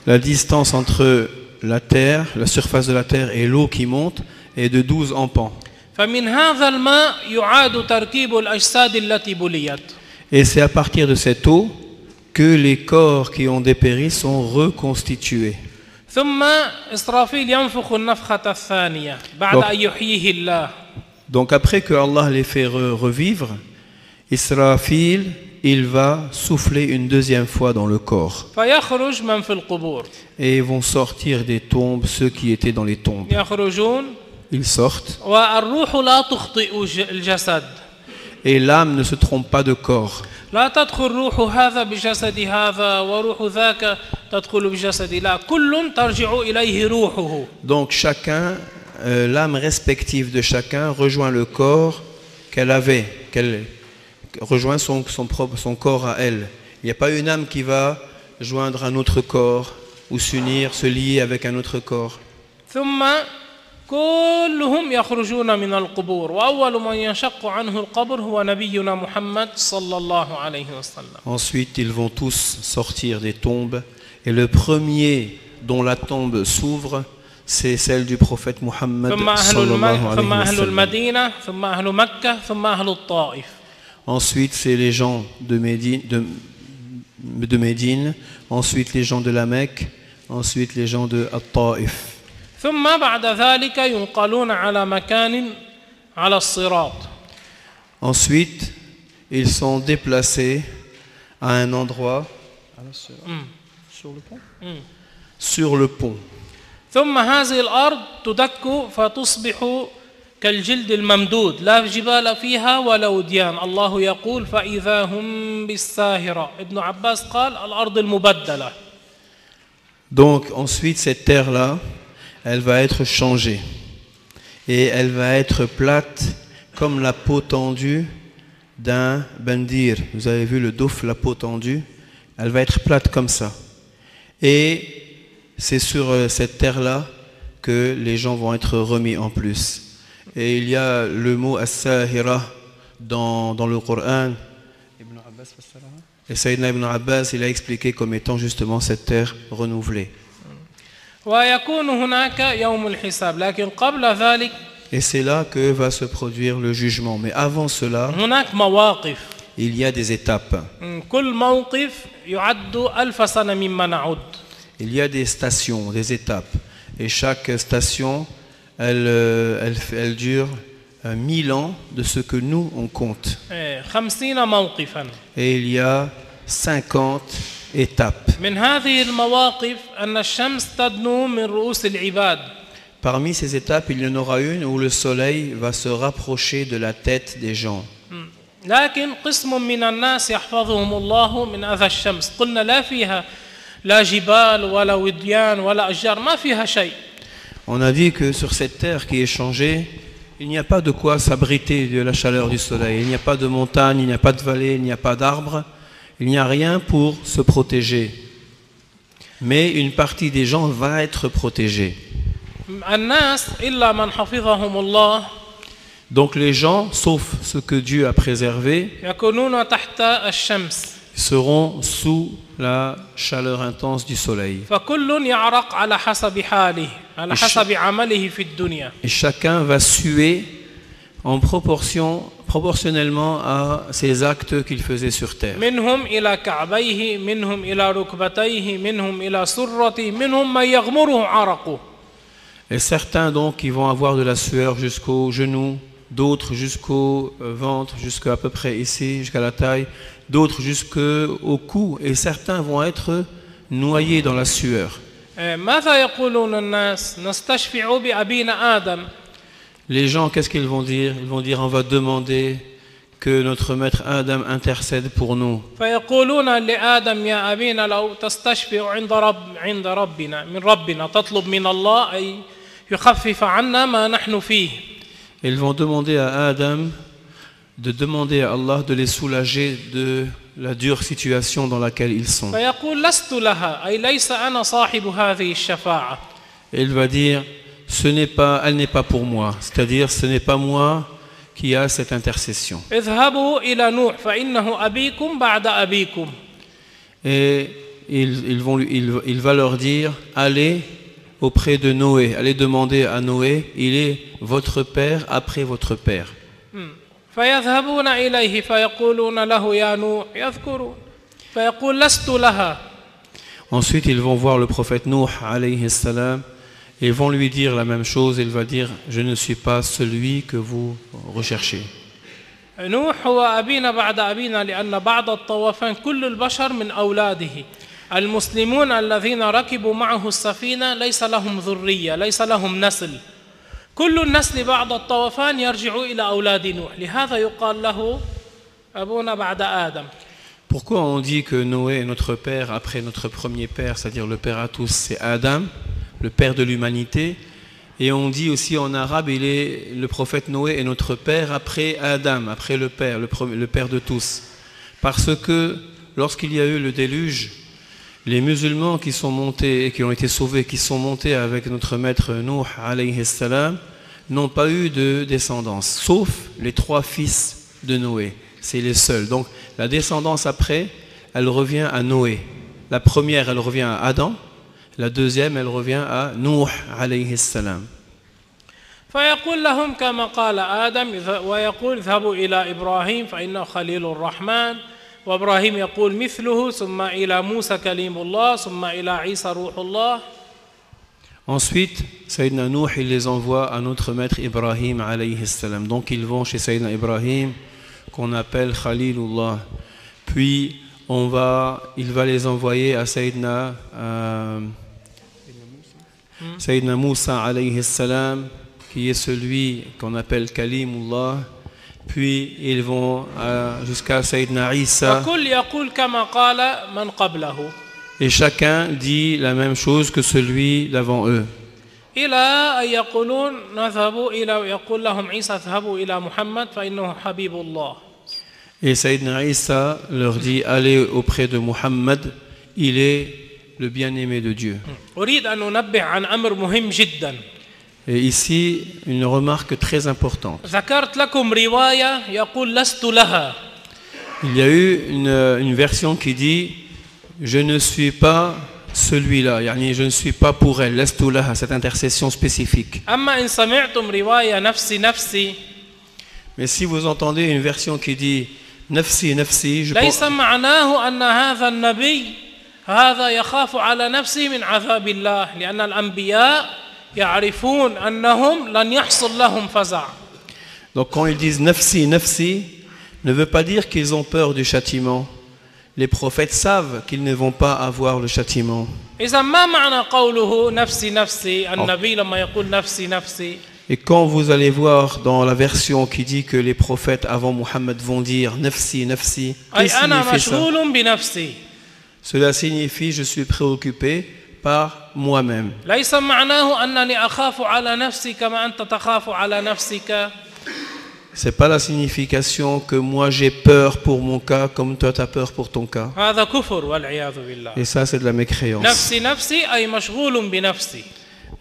la distance entre la terre, la surface de la terre et l'eau qui monte est de 12 empans. فمن هذا الماء يعاد تركيب الأجساد التي بليت. Et c'est à partir de cette eau que les corps qui ont dépéri sont reconstitués. ثم إسرافيل ينفخ النفخة الثانية بعد أن يحييه الله. Donc après que Allah les fait revivre, Israfil, il va souffler une deuxième fois dans le corps. فيخرج من في القبور. Et ils vont sortir des tombes ceux qui étaient dans les tombes. يخرجون. Ils sortent. والروح لا تخطئ الجسد. Et l'âme ne se trompe pas de corps. لا تدخل روح هذا بجسد هذا وروح ذاك تدخل بجسد لا كل ترجع إليه روحه. Donc chacun, l'âme respective de chacun rejoint le corps qu'elle avait, qu'elle rejoint son corps à elle. Il n'y a pas une âme qui va joindre un autre corps ou s'unir, se lier avec un autre corps. ثم كلهم يخرجون من القبور وأول من ينشق عنه القبر هو نبينا محمد صلى الله عليه وسلم. Ensuite, ils vont tous sortir des tombes et le premier dont la tombe s'ouvre, c'est celle du prophète Muhammad sallallahu alayhi ثم wa أهل sallam. المدينة ثم أهل مكة ثم أهل الطائف. Ensuite, c'est les gens de Médine, ensuite les gens de la Mecque, ensuite les gens de At-Taif. ثم بعد ذلك ينقلون على مكان على الصراط. Ensuite, ils sont déplacés à un endroit sur le pont. Sur le pont. ثم هذه الأرض تدك فتصبح كالجلد الممدود لا جبال فيها ولا وديان. الله يقول فإذا هم بالساهرة. ابن عباس قال الأرض المبدلة. Donc ensuite cette terre-là, elle va être changée et elle va être plate comme la peau tendue d'un bandir. Vous avez vu le douf, la peau tendue, elle va être plate comme ça. Et c'est sur cette terre-là que les gens vont être remis en plus. Et il y a le mot as-sahira dans le Coran. Et Sayyidina Ibn Abbas, il a expliqué comme étant justement cette terre renouvelée. ويكون هناك يوم الحساب لكن قبل ذلك Et c'est là que va se produire le jugement. Mais avant cela, هناك مواقف il y a des étapes. كل موقف يعد 1000 سنة مما نعد. Il y a des stations, des étapes. Et chaque station, elle dure 1000 ans de ce que nous, on compte. 50 موقفا. Et il y a 50 étapes. من هذه المواقف أن الشمس تدنو من رؤوس العباد. Parmi ces étapes, il y en aura une où le soleil va se rapprocher de la tête des gens. لكن قسم من الناس يحفظهم الله من أذى الشمس. قلنا لا فيها لا جبال ولا وديان ولا أشجار ما فيها شيء. On a dit que sur cette terre qui est changée, il n'y a pas de quoi s'abriter de la chaleur du soleil. Il n'y a pas de montagne, il n'y a pas de vallée, il n'y a pas d'arbres. Il n'y a rien pour se protéger. Mais une partie des gens va être protégée. الناس إلا من حفظهم الله. Donc les gens, sauf ceux que Dieu a préservés, يكونون تحت الشمس. seront sous la chaleur intense du soleil. فكل يعرق على حسب حاله على حسب عمله في الدنيا. Et chacun va suer en proportionnellement à ses actes qu'il faisait sur terre. منهم إلى كعبيه منهم إلى ركبتيه منهم إلى سرته منهم من يغمره عرقه. Et certains donc qui vont avoir de la sueur jusqu'aux genoux, d'autres jusqu'au ventre, jusqu'à peu près ici, jusqu'à la taille, d'autres jusqu'au cou, et certains vont être noyés dans la sueur. ماذا يقولون الناس؟ نستشفع بأبينا آدم. Les gens, qu'est-ce qu'ils vont dire? Ils vont dire, on va demander que notre maître Adam intercède pour nous. فيقولون لآدم يا أبينا لو تستشفع عند ربنا من ربنا تطلب من الله أي يخفف عنا ما نحن فيه. Ils vont demander à Adam de demander à Allah de les soulager de la dure situation dans laquelle ils sont. فيقول لست لها أي ليس أنا صاحب هذه الشفاعة. Et il va dire, elle n'est pas pour moi, c'est-à-dire ce n'est pas moi qui a cette intercession. اذهبوا إلى نوح فإنه أبيكم بعد أبيكم. Et il va leur dire, allez auprès de Noé, allez demander à Noé, il est votre père après votre père. فيذهبون إليه فيقولون له يا نوح يذكرون فيقول لست لها. Ensuite, ils vont voir le prophète Nuh alayhi salam et ils vont lui dire la même chose. Il va dire, je ne suis pas celui que vous recherchez. نوح هو أبينا بعد أبينا لأن بعد الطوفان كل البشر من أولاده. المسلمون الذين ركبوا معه السفينة ليس لهم ذرية ليس لهم نسل. كل النسل بعد الطوفان يرجع إلى أولاد نوح. لهذا يقال له أبونا بعد آدم. Pourquoi on dit que Noé est notre père après notre premier père, c'est-à-dire le père à tous, c'est Adam, le père de l'humanité. Et on dit aussi en arabe, le prophète Noé est notre père après Adam, après le père, le père de tous. Parce que lorsqu'il y a eu le déluge, les musulmans qui sont montés et qui ont été sauvés, qui sont montés avec notre maître Nuh alayhi salam, n'ont pas eu de descendance, sauf les 3 fils de Noé. C'est les seuls. Donc la descendance après, elle revient à Noé. La première, elle revient à Adam. La deuxième, elle revient à Nuh alayhi salam. فيقول لهم كما قال آدم ويقول اذهبوا إلى إبراهيم فإنه خليل الرحمن وإبراهيم يقول مثله ثم إلى موسى كليم الله ثم إلى عيسى روح الله. Ensuite, Sayyidina Nuh, il les envoie à notre maître Ibrahim alayhi salam. Donc ils vont chez Sayyidina Ibrahim, qu'on appelle Khalilullah. Puis il va les envoyer à Sayyidina Moussa alayhi salam, qui est celui qu'on appelle Kalimullah. Puis ils vont jusqu'à Sayyidina Isa. Et chacun dit la même chose que celui d'avant eux. إلى أن يقولون نذهب إلى يقول لهم عيسى اذهبوا إلى محمد فإنه حبيب الله. Et Sayyidina Isa leur dit, allez auprès de Muhammad, il est le bien-aimé de Dieu. أريد أن أنبه عن أمر مهم جدا. Et ici, une remarque très importante. ذكرت لكم رواية يقول لست لها. Il y a eu une version qui dit, je ne suis pas celui-là, yani je ne suis pas pour elle, laisse tout là, cette intercession spécifique. أما إن سمعتم رواية نفسي نفسي. Mais si vous entendez une version qui dit nafsi nafsi, je ليس pense, معناه أن هذا النبي هذا يخاف على نفسه من عذاب الله لأن الأنبياء يعرفون أنهم لن يحصل لهم فزع. donc quand ils disent nafsi nafsi, ne veut pas dire qu'ils ont peur du châtiment. Les prophètes savent qu'ils ne vont pas avoir le châtiment. إذا ما معنى قوله نفسي نفسي النبي لما يقول نفسي نفسي. Et quand vous allez voir dans la version qui dit que les prophètes avant Muhammad vont dire nafsi nafsi, أي qu'est-ce que أنا signifie ça? مشغول بنفسي. Cela signifie je suis préoccupé par moi-même. ليس معناه أنني أخاف على نفسي كما أنت تخاف على نفسك. C'est pas la signification que moi j'ai peur pour mon cas comme toi tu as peur pour ton cas. هذا كفر والعياذ بالله. Et ça c'est de la mécréance. نفسي نفسي أي مشغول بنفسي.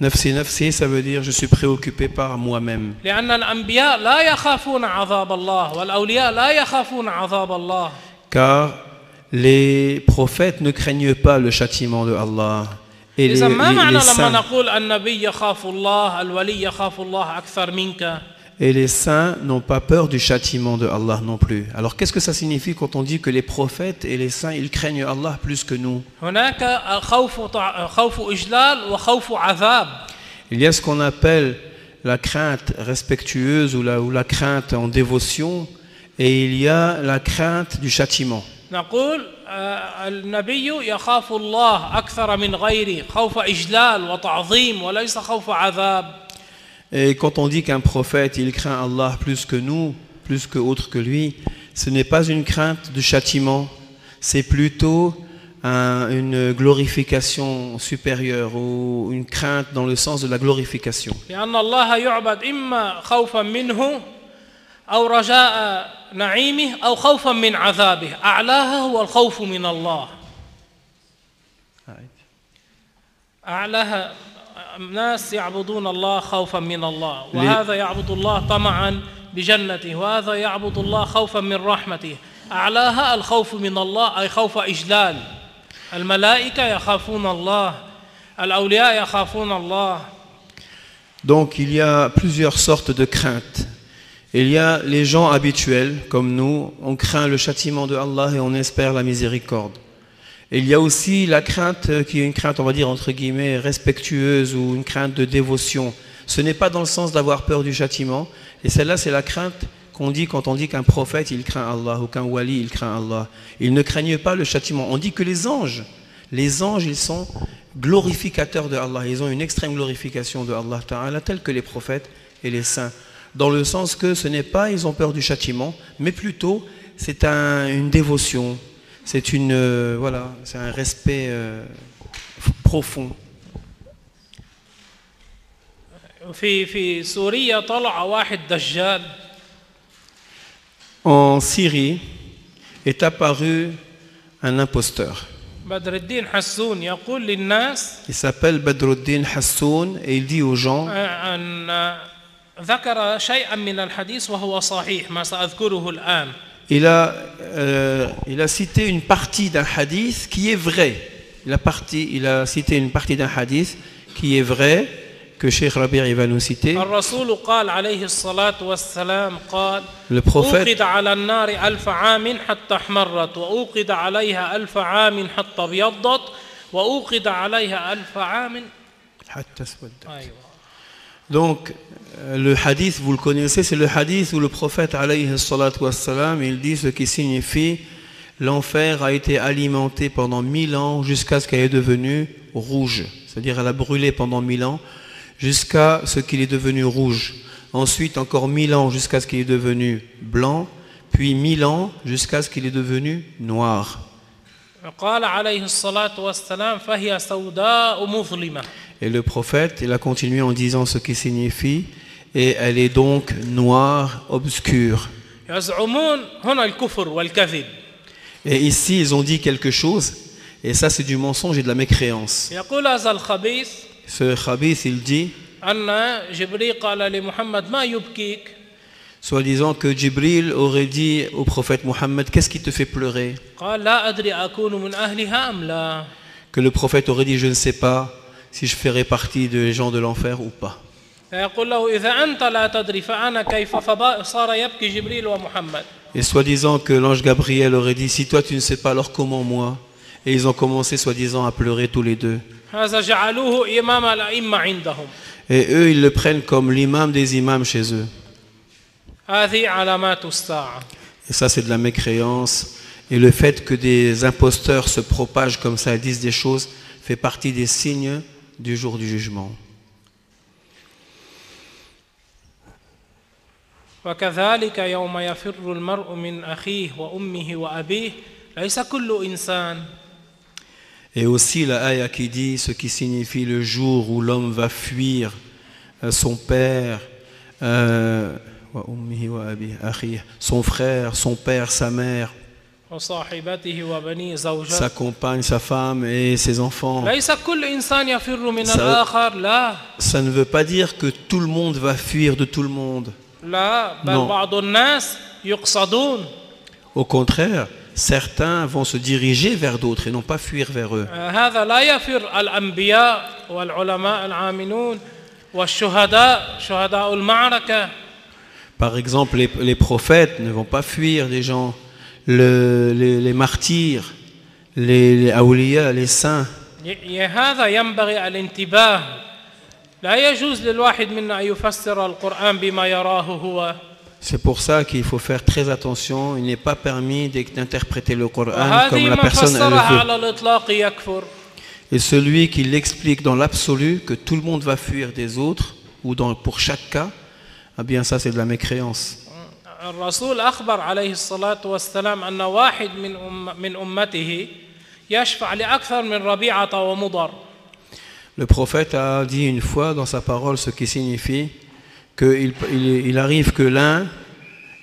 Nafsi nafsi, ça veut dire je suis préoccupé par moi-même. لأن الأنبياء لا يخافون عذاب الله والأولياء لا يخافون عذاب الله. Car les prophètes ne craignent pas le châtiment de Allah. Et إذا ما معنى les لما saints, نقول النبي يخاف الله الولي يخاف الله أكثر منك. et les saints n'ont pas peur du châtiment de Allah non plus. Alors qu'est-ce que ça signifie quand on dit que les prophètes et les saints, ils craignent Allah plus que nous? هناك خوف إجلال وخوف عذاب. Il y a ce qu'on appelle la crainte respectueuse ou la crainte en dévotion, et il y a la crainte du châtiment. نقول النبي يخاف الله أكثر من غيره خوف إجلال وتعظيم وليس خوف عذاب. Et quand on dit qu'un prophète, il craint Allah plus que nous, plus que autre que lui, ce n'est pas une crainte de châtiment, c'est plutôt une glorification supérieure ou une crainte dans le sens de la glorification. لأن الله يعبد إما خوفا منه أو رجاء نعيمه أو خوفا من عذابه أعلاها هو الخوف من الله. أعلاها الناس يعبدون الله خوفا من الله وهذا يعبد الله طمعا بجنته وهذا يعبد الله خوفا من رحمته. أعلاها الخوف من الله أي خوف إجلال. الملائكة يخافون الله الأولياء يخافون الله. Donc il y a plusieurs sortes de craintes. Il y a les gens habituels comme nous, on craint le châtiment de Allah et on espère la miséricorde. Et il y a aussi la crainte qui est une crainte, on va dire entre guillemets, respectueuse ou une crainte de dévotion. Ce n'est pas dans le sens d'avoir peur du châtiment. Et celle-là, c'est la crainte qu'on dit quand on dit qu'un prophète, il craint Allah, ou qu'un wali, il craint Allah. Ils ne craignent pas le châtiment. On dit que les anges, ils sont glorificateurs de Allah. Ils ont une extrême glorification de Allah Ta'ala, telle que les prophètes et les saints. Dans le sens que ce n'est pas, ils ont peur du châtiment, mais plutôt, c'est une dévotion. C'est c'est un respect profond. في سوريا طلع واحد دجال. En Syrie est apparu un imposteur. بدر الدين حسون يقول للناس Il s'appelle Badruddin Hassoun et il dit aux gens أن ذكر شيئا من الحديث وهو صحيح ما سأذكره الآن. il a cité une partie d'un hadith qui est vrai. Il a cité une partie d'un hadith qui est vrai, que Cheikh Rabi' il va nous citer. الرسول قال عليه الصلاة والسلام قال Le prophète, أوقد على النار 1000 عام حتى احمرت وأوقد عليها 1000 عام حتى ابيضت وأوقد عليها 1000 عام. أيوة. donc le hadith, vous le connaissez, c'est le hadith où le prophète alayhi salatu wassalam, il dit ce qui signifie l'enfer a été alimenté pendant 1000 ans jusqu'à ce qu'elle est devenue rouge, c'est-à-dire elle a brûlé pendant 1000 ans jusqu'à ce qu'il est devenu rouge, ensuite encore 1000 ans jusqu'à ce qu'il est devenu blanc, puis 1000 ans jusqu'à ce qu'il est devenu noir. قال عليه الصلاة والسلام فهي سوداء مظلمة. Et le prophète, il a continué en disant ce qui signifie, et elle est donc noire, obscure. يزعمون هنا الكفر والكذب. Et ici, ils ont dit quelque chose, et ça c'est du mensonge et de la mécréance. يقول هذا الخبيث Ce khabith, il dit, أن جبريل قال لمحمد ما يبكيك. soi-disant que Jibril aurait dit au prophète Mohammed, qu'est-ce qui te fait pleurer? قال لا أدري أكون من أهلها أم لا. Que le prophète aurait dit, je ne sais pas si je ferai partie des gens de l'enfer ou pas. فيقول له إذا أنت لا تدري فأنا كيف. فصار يبكي جبريل ومحمد. Et soi-disant que l'ange Gabriel aurait dit, si toi tu ne sais pas, alors comment moi? Et ils ont commencé soi-disant à pleurer tous les deux. هذا جعلوه إمام الأئمة عندهم. Et eux, ils le prennent comme l'imam des imams chez eux. هذه علامات الساعة. Et ça, c'est de la mécréance. Et le fait que des imposteurs se propagent comme ça et disent des choses fait partie des signes du jour du jugement. وكذلك يوم يفر المرء من أخيه وأمه وأبيه ليس كل إنسان. Et aussi la ayah qui dit ce qui signifie le jour où l'homme va fuir son père, son frère, son père, sa mère, وصاحبته وبنيه زوجته. sa compagne, sa femme et ses enfants. ليس كل إنسان يفر من الآخر. لا. Ça ne veut pas dire que tout le monde va fuir de tout le monde. لا بل Non. بعض الناس يقصدون. Au contraire, certains vont se diriger vers d'autres et non pas fuir vers eux. هذا لا يفر الأنبياء والعلماء العاملون والشهداء شهداء المعركة. Par exemple, les prophètes ne vont pas fuir les gens, les martyrs, les awliya, les saints. هذا ينبغي الانتباه. لا يجوز للواحد منا أن يفسر القرآن بما يراه هو. C'est pour ça qu'il faut faire très attention. Il n'est pas permis d'interpréter le Coran comme la personne elle le veut. Et celui qui l'explique dans l'absolu, que tout le monde va fuir des autres, ou pour chaque cas, eh bien ça c'est de la mécréance. الرسول أخبر عليه الصلاة والسلام أن واحد من أمته يشفع لأكثر من ربيعة ومضر. Le prophète a dit une fois dans sa parole ce qui signifie qu'il arrive que l'un,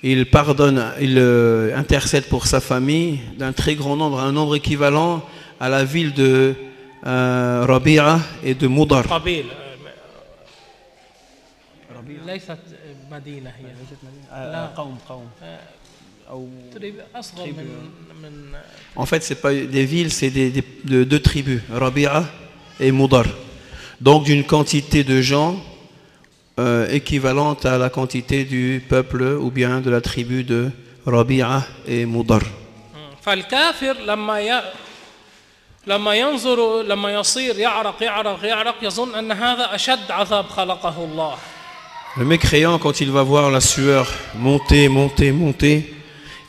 il pardonne, il intercède pour sa famille d'un très grand nombre, un nombre équivalent à la ville de Rabi'a et de Mudar. ليست مدينة هي. En fait, c'est pas des villes, c'est de deux tribus, Rabi'a et Mudar. Donc d'une quantité de gens équivalente à la quantité du peuple ou bien de la tribu de Rabi'a et Mudar. فالكافر لما ينظر لما يصير يعرق يظن أن هذا أشد عذاب خلقه الله. Le mécréant, quand il va voir la sueur monter, monter, monter,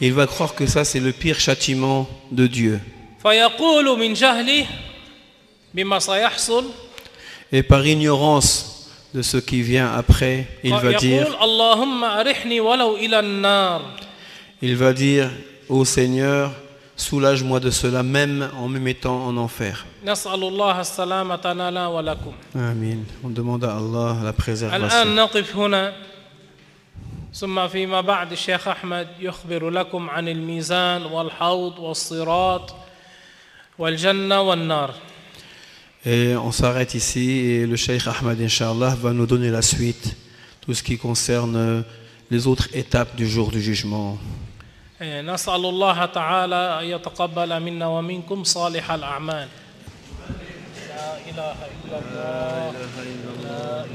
il va croire que ça c'est le pire châtiment de Dieu. فيقول من جهله بما سيحصل. Et par ignorance de ce qui vient après, il va dire, ô Seigneur, soulage-moi de cela même en me mettant en enfer. Amin. On demande à Allah la préservation. ثم فيما بعد الشيخ أحمد يخبر لكم عن الميزان والحوض والصراط والجنة والنار. Et on s'arrête ici et le Cheikh Ahmed, Inch'Allah, va nous donner la suite, tout ce qui concerne les autres étapes du jour du jugement. نسأل الله تعالى أن يتقبل منا ومنكم صالح الأعمال. لا إله إلا الله.